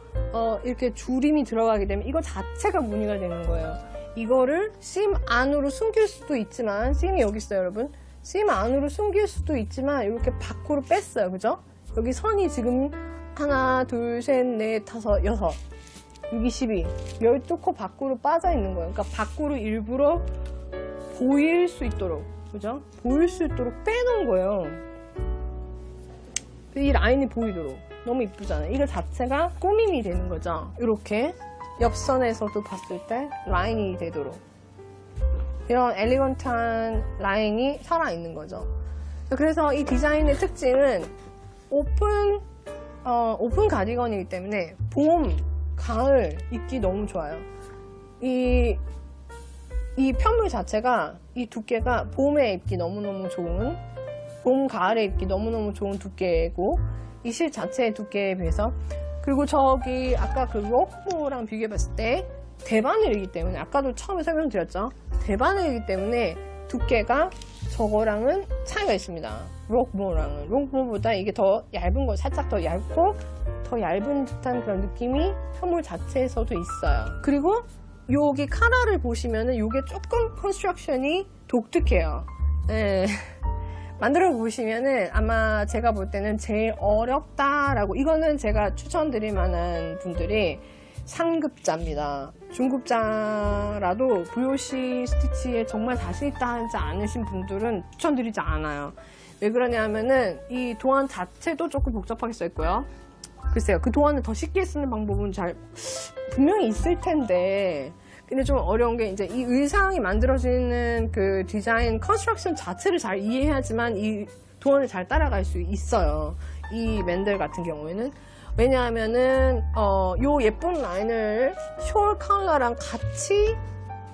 이렇게 줄임이 들어가게 되면 이거 자체가 무늬가 되는 거예요. 이거를 심 안으로 숨길 수도 있지만, 심이 여기 있어요, 여러분. 심 안으로 숨길 수도 있지만 이렇게 밖으로 뺐어요, 그죠? 여기 선이 지금 하나, 둘, 셋, 넷, 다섯, 여섯, 6, 12, 12코 밖으로 빠져 있는 거예요. 그러니까 밖으로 일부러 보일 수 있도록, 그죠? 보일 수 있도록 빼놓은 거예요. 이 라인이 보이도록. 너무 이쁘잖아요. 이거 자체가 꾸밈이 되는 거죠. 이렇게 옆선에서도 봤을 때 라인이 되도록 이런 엘리건트한 라인이 살아있는 거죠. 그래서 이 디자인의 특징은 오픈 가디건이기 때문에 봄, 가을 입기 너무 좋아요. 이 편물 자체가, 이 두께가 봄에 입기 너무너무 좋은, 봄, 가을에 입기 너무너무 좋은 두께고, 이 실 자체의 두께에 비해서. 그리고 저기 아까 그 록모랑 비교해봤을 때 대바늘이기 때문에, 아까도 처음에 설명드렸죠. 대바늘이기 때문에 두께가 저거랑은 차이가 있습니다. 록모보다 이게 더 얇은 거, 살짝 더 얇고 더 얇은 듯한 그런 느낌이 편물 자체에서도 있어요. 그리고 여기 카라를 보시면은 이게 조금 컨스트럭션이 독특해요. 네. 만들어 보시면은 아마 제가 볼 때는 제일 어렵다라고, 이거는 제가 추천드릴 만한 분들이 상급자입니다. 중급자라도 VOC 스티치에 정말 자신 있다 하지 않으신 분들은 추천드리지 않아요. 왜 그러냐면은 이 도안 자체도 조금 복잡하게 써있고요. 글쎄요, 그 도안을 더 쉽게 쓰는 방법은 분명히 있을 텐데, 근데 좀 어려운 게 이제 이 의상이 만들어지는 그 디자인 컨스트럭션 자체를 잘 이해해야지만 이 도안을 잘 따라갈 수 있어요. 이 맨들 같은 경우에는. 왜냐하면은 요 예쁜 라인을 숄 컬러랑 같이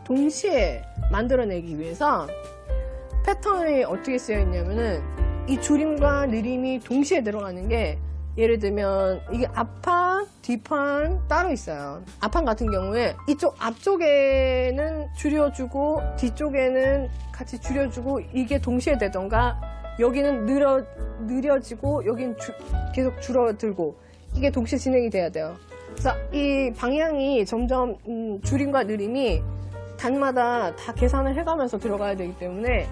동시에 만들어내기 위해서 패턴이 어떻게 쓰여 있냐면은 이 줄임과 느림이 동시에 들어가는 게 예를 들면 이게 앞판, 뒷판 따로 있어요. 앞판 같은 경우에 이쪽 앞쪽에는 줄여주고 뒤쪽에는 같이 줄여주고 이게 동시에 되던가 여기는 느려지고 여기는 계속 줄어들고 이게 동시에 진행이 돼야 돼요. 그래서 이 방향이 점점 줄임과 느림이 단마다 다 계산을 해가면서 들어가야 되기 때문에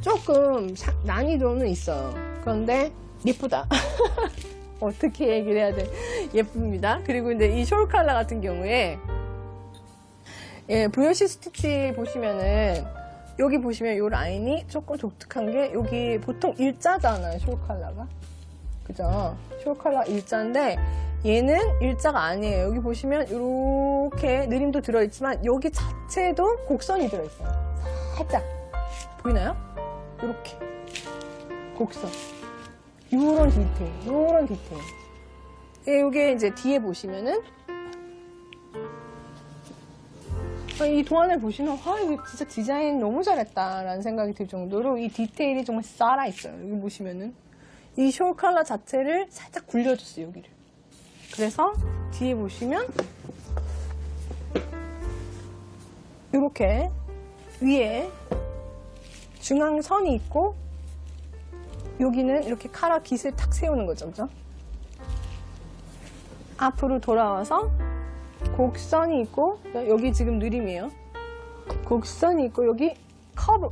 조금 난이도는 있어요. 그런데 예쁘다. 어떻게 얘기를 해야 돼? 예쁩니다. 그리고 이제 이 숄 컬러 같은 경우에 예, 브러쉬 스티치 보시면은 여기 보시면 이 라인이 조금 독특한 게 여기 보통 일자잖아요. 숄 컬러가. 그죠? 숄 컬러 일자인데 얘는 일자가 아니에요. 여기 보시면 이렇게 느림도 들어있지만 여기 자체도 곡선이 들어있어요. 살짝 보이나요? 이렇게 곡선. 요런 디테일. 이게 이제 뒤에 보시면은 이 도안을 보시면 이거 진짜 디자인 너무 잘했다라는 생각이 들 정도로 이 디테일이 정말 살아있어요. 여기 보시면은 이 숄 컬러 자체를 살짝 굴려줬어요, 여기를. 그래서 뒤에 보시면 이렇게 위에 중앙선이 있고 여기는 이렇게 카라 깃을 탁 세우는 거죠, 그죠? 앞으로 돌아와서 곡선이 있고 여기 지금 느림이에요. 곡선이 있고 여기 커브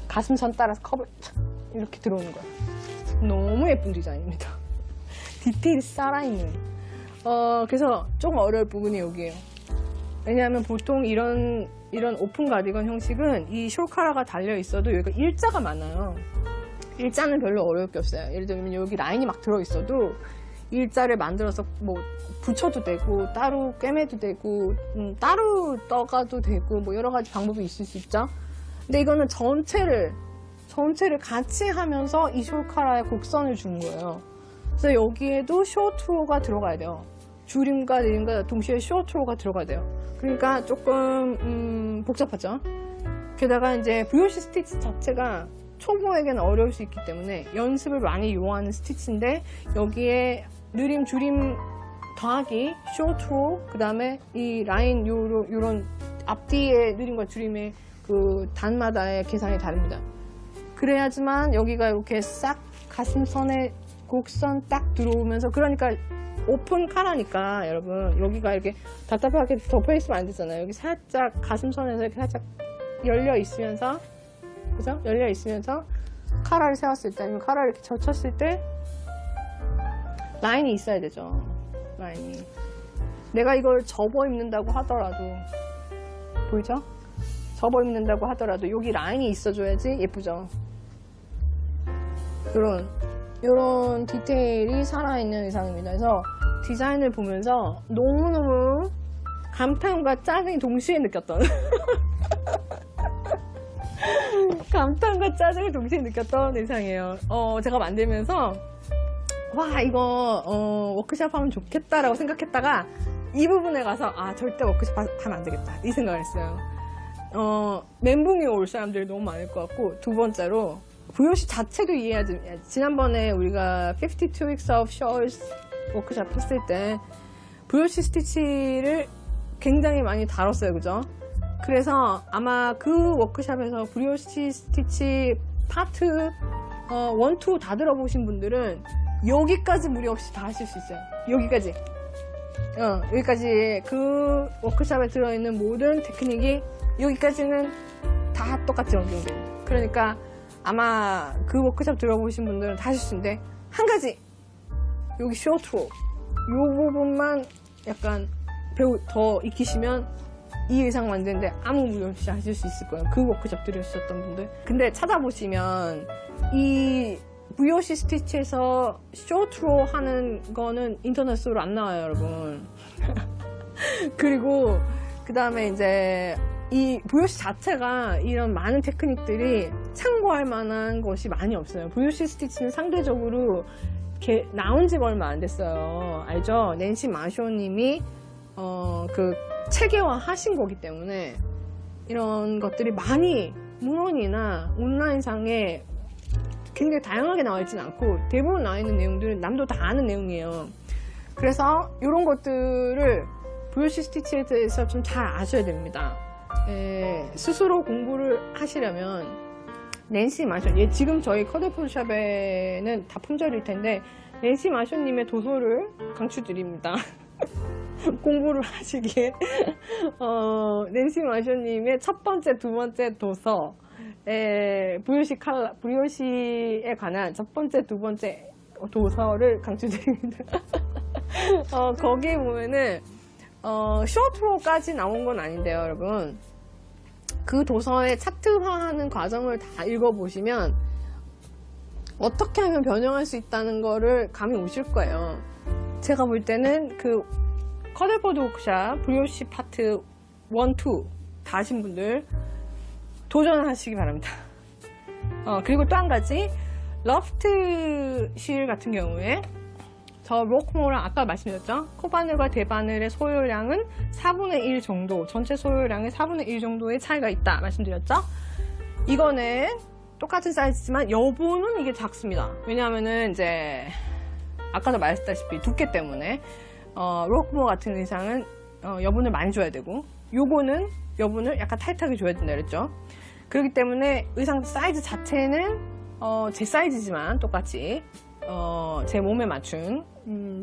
가슴선 따라서 커브 이렇게 들어오는 거예요. 너무 예쁜 디자인입니다. 디테일이 살아있는. 그래서 조금 어려울 부분이 여기에요. 왜냐하면 보통 이런 오픈 가디건 형식은 이 숄 컬러가 달려 있어도 여기가 일자가 많아요. 일자는 별로 어려울 게 없어요. 예를 들면 여기 라인이 막 들어 있어도 일자를 만들어서 뭐 붙여도 되고 따로 꿰매도 되고 따로 떠가도 되고 뭐 여러 가지 방법이 있을 수 있죠. 근데 이거는 전체를 같이 하면서 이 숄 컬러에 곡선을 준 거예요. 그래서 여기에도 쇼트로가 들어가야 돼요. 줄임과 느림과 동시에 쇼트로가 들어가야 돼요. 그러니까 조금 복잡하죠. 게다가 이제 브러쉬 스티치 자체가 초보에게는 어려울 수 있기 때문에 연습을 많이 요하는 스티치인데 여기에 느림, 줄임 더하기 쇼트로 그 다음에 이 라인 요런 앞뒤의 느림과 줄임의 그 단마다의 계산이 다릅니다. 그래야지만 여기가 이렇게 싹 가슴선에 곡선 딱 들어오면서 그러니까 오픈 카라니까 여러분 여기가 이렇게 답답하게 덮여 있으면 안 되잖아요. 여기 살짝 가슴선에서 이렇게 살짝 열려 있으면서 그죠? 열려 있으면서 카라를 세웠을 때 아니면 카라를 이렇게 젖혔을 때 라인이 있어야 되죠. 라인이. 내가 이걸 접어 입는다고 하더라도 보이죠? 접어 입는다고 하더라도 여기 라인이 있어줘야지 예쁘죠. 요런 디테일이 살아있는 의상입니다. 그래서 디자인을 보면서 너무너무 감탄과 짜증이 동시에 느꼈던 감탄과 짜증을 동시에 느꼈던 의상이에요. 제가 만들면서 와 이거 워크샵 하면 좋겠다라고 생각했다가 이 부분에 가서 절대 워크샵 하면 안 되겠다 이 생각을 했어요. 멘붕이 올 사람들이 너무 많을 것 같고 두 번째로 브러쉬 자체도 이해해야 됩니다. 지난번에 우리가 52 weeks of shawls 워크샵 했을 때 브러쉬 스티치를 굉장히 많이 다뤘어요. 그죠? 그래서 아마 그 워크샵에서 브러쉬 스티치 파트 1, 2 다 들어보신 분들은 여기까지 무리 없이 다 하실 수 있어요. 여기까지. 여기까지 그 워크샵에 들어있는 모든 테크닉이 여기까지는 다 똑같이 적용돼요. 그러니까 아마 그 워크샵 들어보신 분들은 다 하실 수 있는데 한 가지 여기 쇼트로 이 부분만 약간 더 익히시면 이 의상 만드는데 아무 무리 없이 하실 수 있을 거예요. 그 워크샵 들으셨던 분들. 근데 찾아보시면 이 브러쉬 스티치에서 쇼트로 하는 거는 인터넷으로 안 나와요, 여러분. 그리고 그 다음에 이제 이 브러쉬 자체가 이런 많은 테크닉들이 참고할 만한 것이 많이 없어요. 브러쉬 스티치는 상대적으로 나온 지 얼마 안 됐어요. 알죠? 낸시 마쇼님이 그 체계화 하신 거기 때문에 이런 것들이 많이 문헌이나 온라인상에 굉장히 다양하게 나와 있지는 않고 대부분 나와 있는 내용들은 남도 다 아는 내용이에요. 그래서 이런 것들을 VOC 스티치에 대해서 좀 잘 아셔야 됩니다. 스스로 공부를 하시려면 낸시 마쇼, 지금 저희 커드폰샵에는 다 품절일 텐데 낸시 마쇼님의 도서를 강추드립니다. 공부를 하시기에 낸시 마쇼님의 첫 번째, 두 번째 도서, 브리오시에 관한 첫 번째, 두 번째 도서를 강추드립니다. 거기에 보면은 쇼트로까지 나온 건 아닌데요, 여러분. 그 도서의 차트화하는 과정을 다 읽어보시면 어떻게 하면 변형할 수 있다는 거를 감이 오실 거예요. 제가 볼 때는 그 커들보드 워크샵 브리오시 파트 1, 2 다 하신 분들 도전하시기 바랍니다. 그리고 또 한 가지, 러프트 실 같은 경우에 저 로크모랑 아까 말씀드렸죠? 코바늘과 대바늘의 소요량은 4분의 1 정도, 전체 소요량의 4분의 1 정도의 차이가 있다 말씀드렸죠? 이거는 똑같은 사이즈지만 여분은 이게 작습니다. 왜냐하면은 이제 아까도 말했다시피 두께 때문에 로크모 같은 의상은 여분을 많이 줘야 되고, 요거는 여분을 약간 타이트하게 줘야 된다 그랬죠? 그렇기 때문에 의상 사이즈 자체는 제 사이즈지만 똑같이 제 몸에 맞춘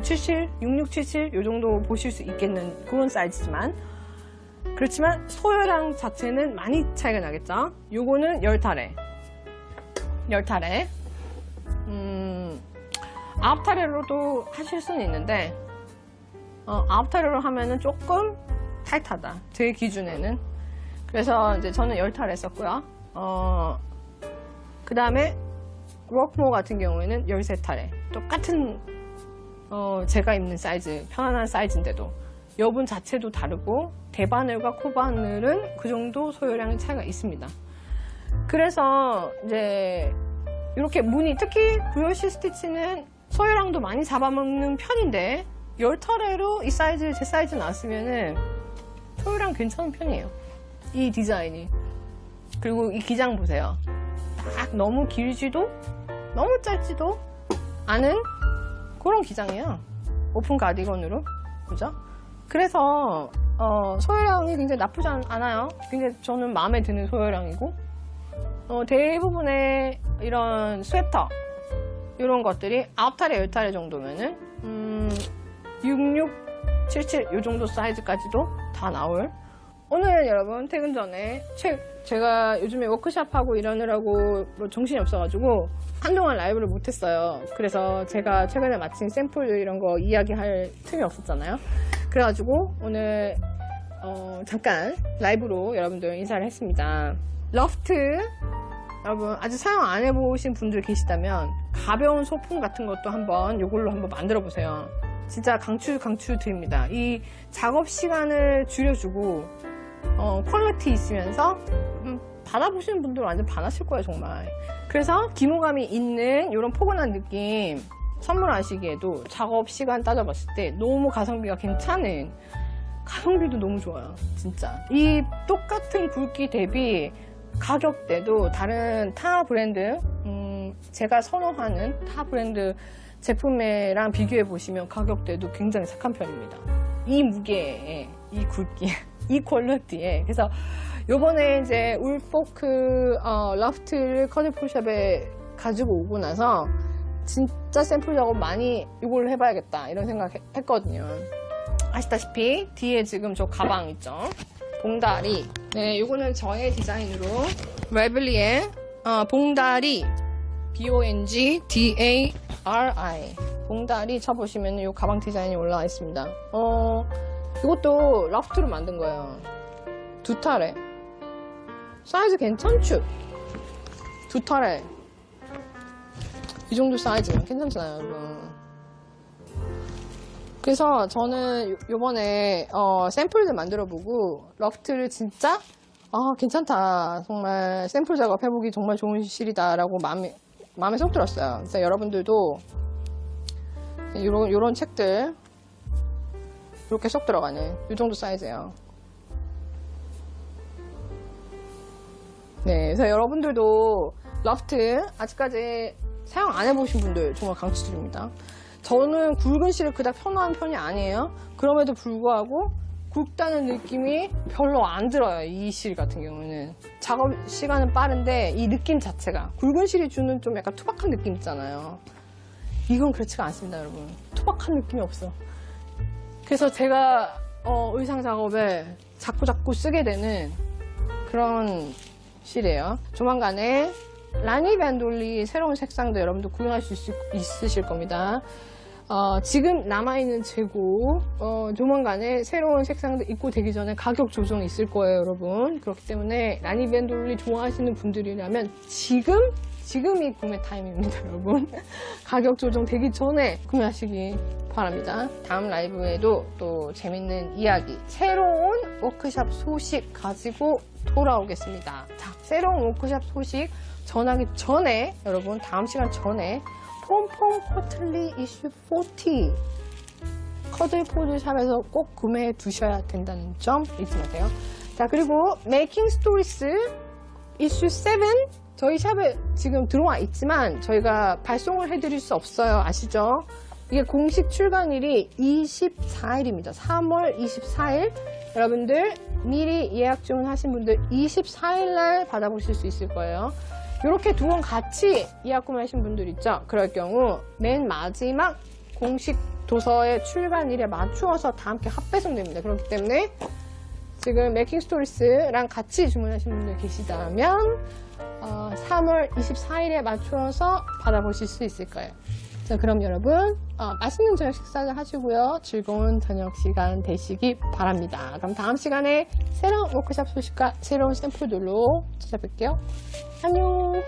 77, 66, 77 요 정도 보실 수 있겠는 그런 사이즈지만, 그렇지만 소요량 자체는 많이 차이가 나겠죠. 요거는 10타래 9타래로도 하실 수는 있는데 9타래로 하면은 조금 타이트하다, 제 기준에는. 그래서 이제 저는 10타래 썼고요. 그 다음에 워크모 같은 경우에는 13타래, 똑같은 제가 입는 사이즈, 편안한 사이즈인데도 여분 자체도 다르고 대바늘과 코바늘은 그 정도 소요량의 차이가 있습니다. 그래서 이제 이렇게 무늬, 특히 VOC 스티치는 소요량도 많이 잡아먹는 편인데 10타래로 이 사이즈, 제 사이즈 나왔으면은 소요량 괜찮은 편이에요, 이 디자인이. 그리고 이 기장 보세요. 딱 너무 길지도 너무 짧지도 않은 그런 기장이에요. 오픈 가디건으로. 그죠? 그래서 소요량이 굉장히 나쁘지 않아요. 굉장히 저는 마음에 드는 소요량이고, 대부분의 이런 스웨터 이런 것들이 9타래, 10타래 정도면은 66, 77 이 정도 사이즈까지도 다 나올. 오늘 여러분 퇴근 전에 제가 요즘에 워크샵하고 이러느라고 뭐 정신이 없어가지고 한동안 라이브를 못했어요. 그래서 제가 최근에 마친 샘플 이런 거 이야기할 틈이 없었잖아요. 그래가지고 오늘 잠깐 라이브로 여러분들 인사를 했습니다. 러프트 여러분 아직 사용 안 해보신 분들 계시다면 가벼운 소품 같은 것도 한번 이걸로 한번 만들어 보세요. 진짜 강추 드립니다. 이 작업 시간을 줄여주고 퀄리티 있으면서 받아보시는 분들 완전 반하실 거예요, 정말. 그래서 기모감이 있는 이런 포근한 느낌 선물하시기에도 작업 시간 따져봤을 때 너무 가성비가 괜찮은, 가성비도 너무 좋아요, 진짜. 이 똑같은 굵기 대비 가격대도 다른 타 브랜드, 제가 선호하는 타 브랜드 제품이랑 비교해 보시면 가격대도 굉장히 착한 편입니다. 이 무게에, 이 굵기에, 이 퀄리티에. 그래서 요번에 이제 울포크 러프트를 커드폰샵에 가지고 오고 나서 진짜 샘플 작업 많이 이걸로 해봐야겠다 이런 생각 했거든요. 아시다시피 뒤에 지금 저 가방 있죠, 봉다리. 네, 요거는 저의 디자인으로 레블리의 봉다리, BONGDARI 봉다리 쳐보시면 요 가방 디자인이 올라와 있습니다. 이것도 러프트로 만든 거예요. 2타래 사이즈 괜찮죠? 2타래 이 정도 사이즈면 괜찮잖아요, 여러분. 그래서 저는 요번에 샘플들 만들어보고 러프트를 진짜 괜찮다, 정말 샘플 작업해보기 정말 좋은 실이다 라고 마음에 쏙 들었어요. 그래서 여러분들도 요런 책들 이렇게 쏙 들어가는 이 정도 사이즈예요. 네, 그래서 여러분들도 러프트 아직까지 사용 안 해보신 분들 정말 강추드립니다. 저는 굵은 실을 그닥 편한 편이 아니에요. 그럼에도 불구하고 굵다는 느낌이 별로 안 들어요. 이 실 같은 경우는. 작업 시간은 빠른데 이 느낌 자체가 굵은 실이 주는 좀 약간 투박한 느낌 있잖아요. 이건 그렇지가 않습니다, 여러분. 투박한 느낌이 없어. 그래서 제가 의상 작업에 자꾸 쓰게 되는 그런 실이에요. 조만간에 라니 밴돌리 새로운 색상도 여러분도 구경하실 수 있으실 겁니다. 지금 남아있는 재고 조만간에 새로운 색상도 입고 되기 전에 가격 조정이 있을 거예요, 여러분. 그렇기 때문에 라니 밴돌리 좋아하시는 분들이라면 지금이 구매 타임입니다, 여러분. 가격 조정 되기 전에 구매하시기 바랍니다. 다음 라이브에도 또 재밌는 이야기, 새로운 워크샵 소식 가지고 돌아오겠습니다. 자, 새로운 워크샵 소식 전하기 전에 여러분 다음 시간 전에 폼폼 코틀리 이슈 40 커들포드 샵에서 꼭 구매해 두셔야 된다는 점 잊지 마세요. 자, 그리고 메이킹 스토리스 이슈 7 저희 샵에 지금 들어와 있지만 저희가 발송을 해드릴 수 없어요. 아시죠? 이게 공식 출간일이 24일입니다. 3월 24일. 여러분들 미리 예약 주문하신 분들 24일날 받아보실 수 있을 거예요. 이렇게 두 권 같이 예약 구매하신 분들 있죠? 그럴 경우 맨 마지막 공식 도서의 출간일에 맞추어서 다 함께 합배송됩니다. 그렇기 때문에 지금 메이킹 스토리스랑 같이 주문하신 분들 계시다면 3월 24일에 맞추어서 받아보실 수 있을 거예요. 자, 그럼 여러분 맛있는 저녁 식사를 하시고요. 즐거운 저녁 시간 되시기 바랍니다. 그럼 다음 시간에 새로운 워크샵 소식과 새로운 샘플들로 찾아뵐게요. 안녕.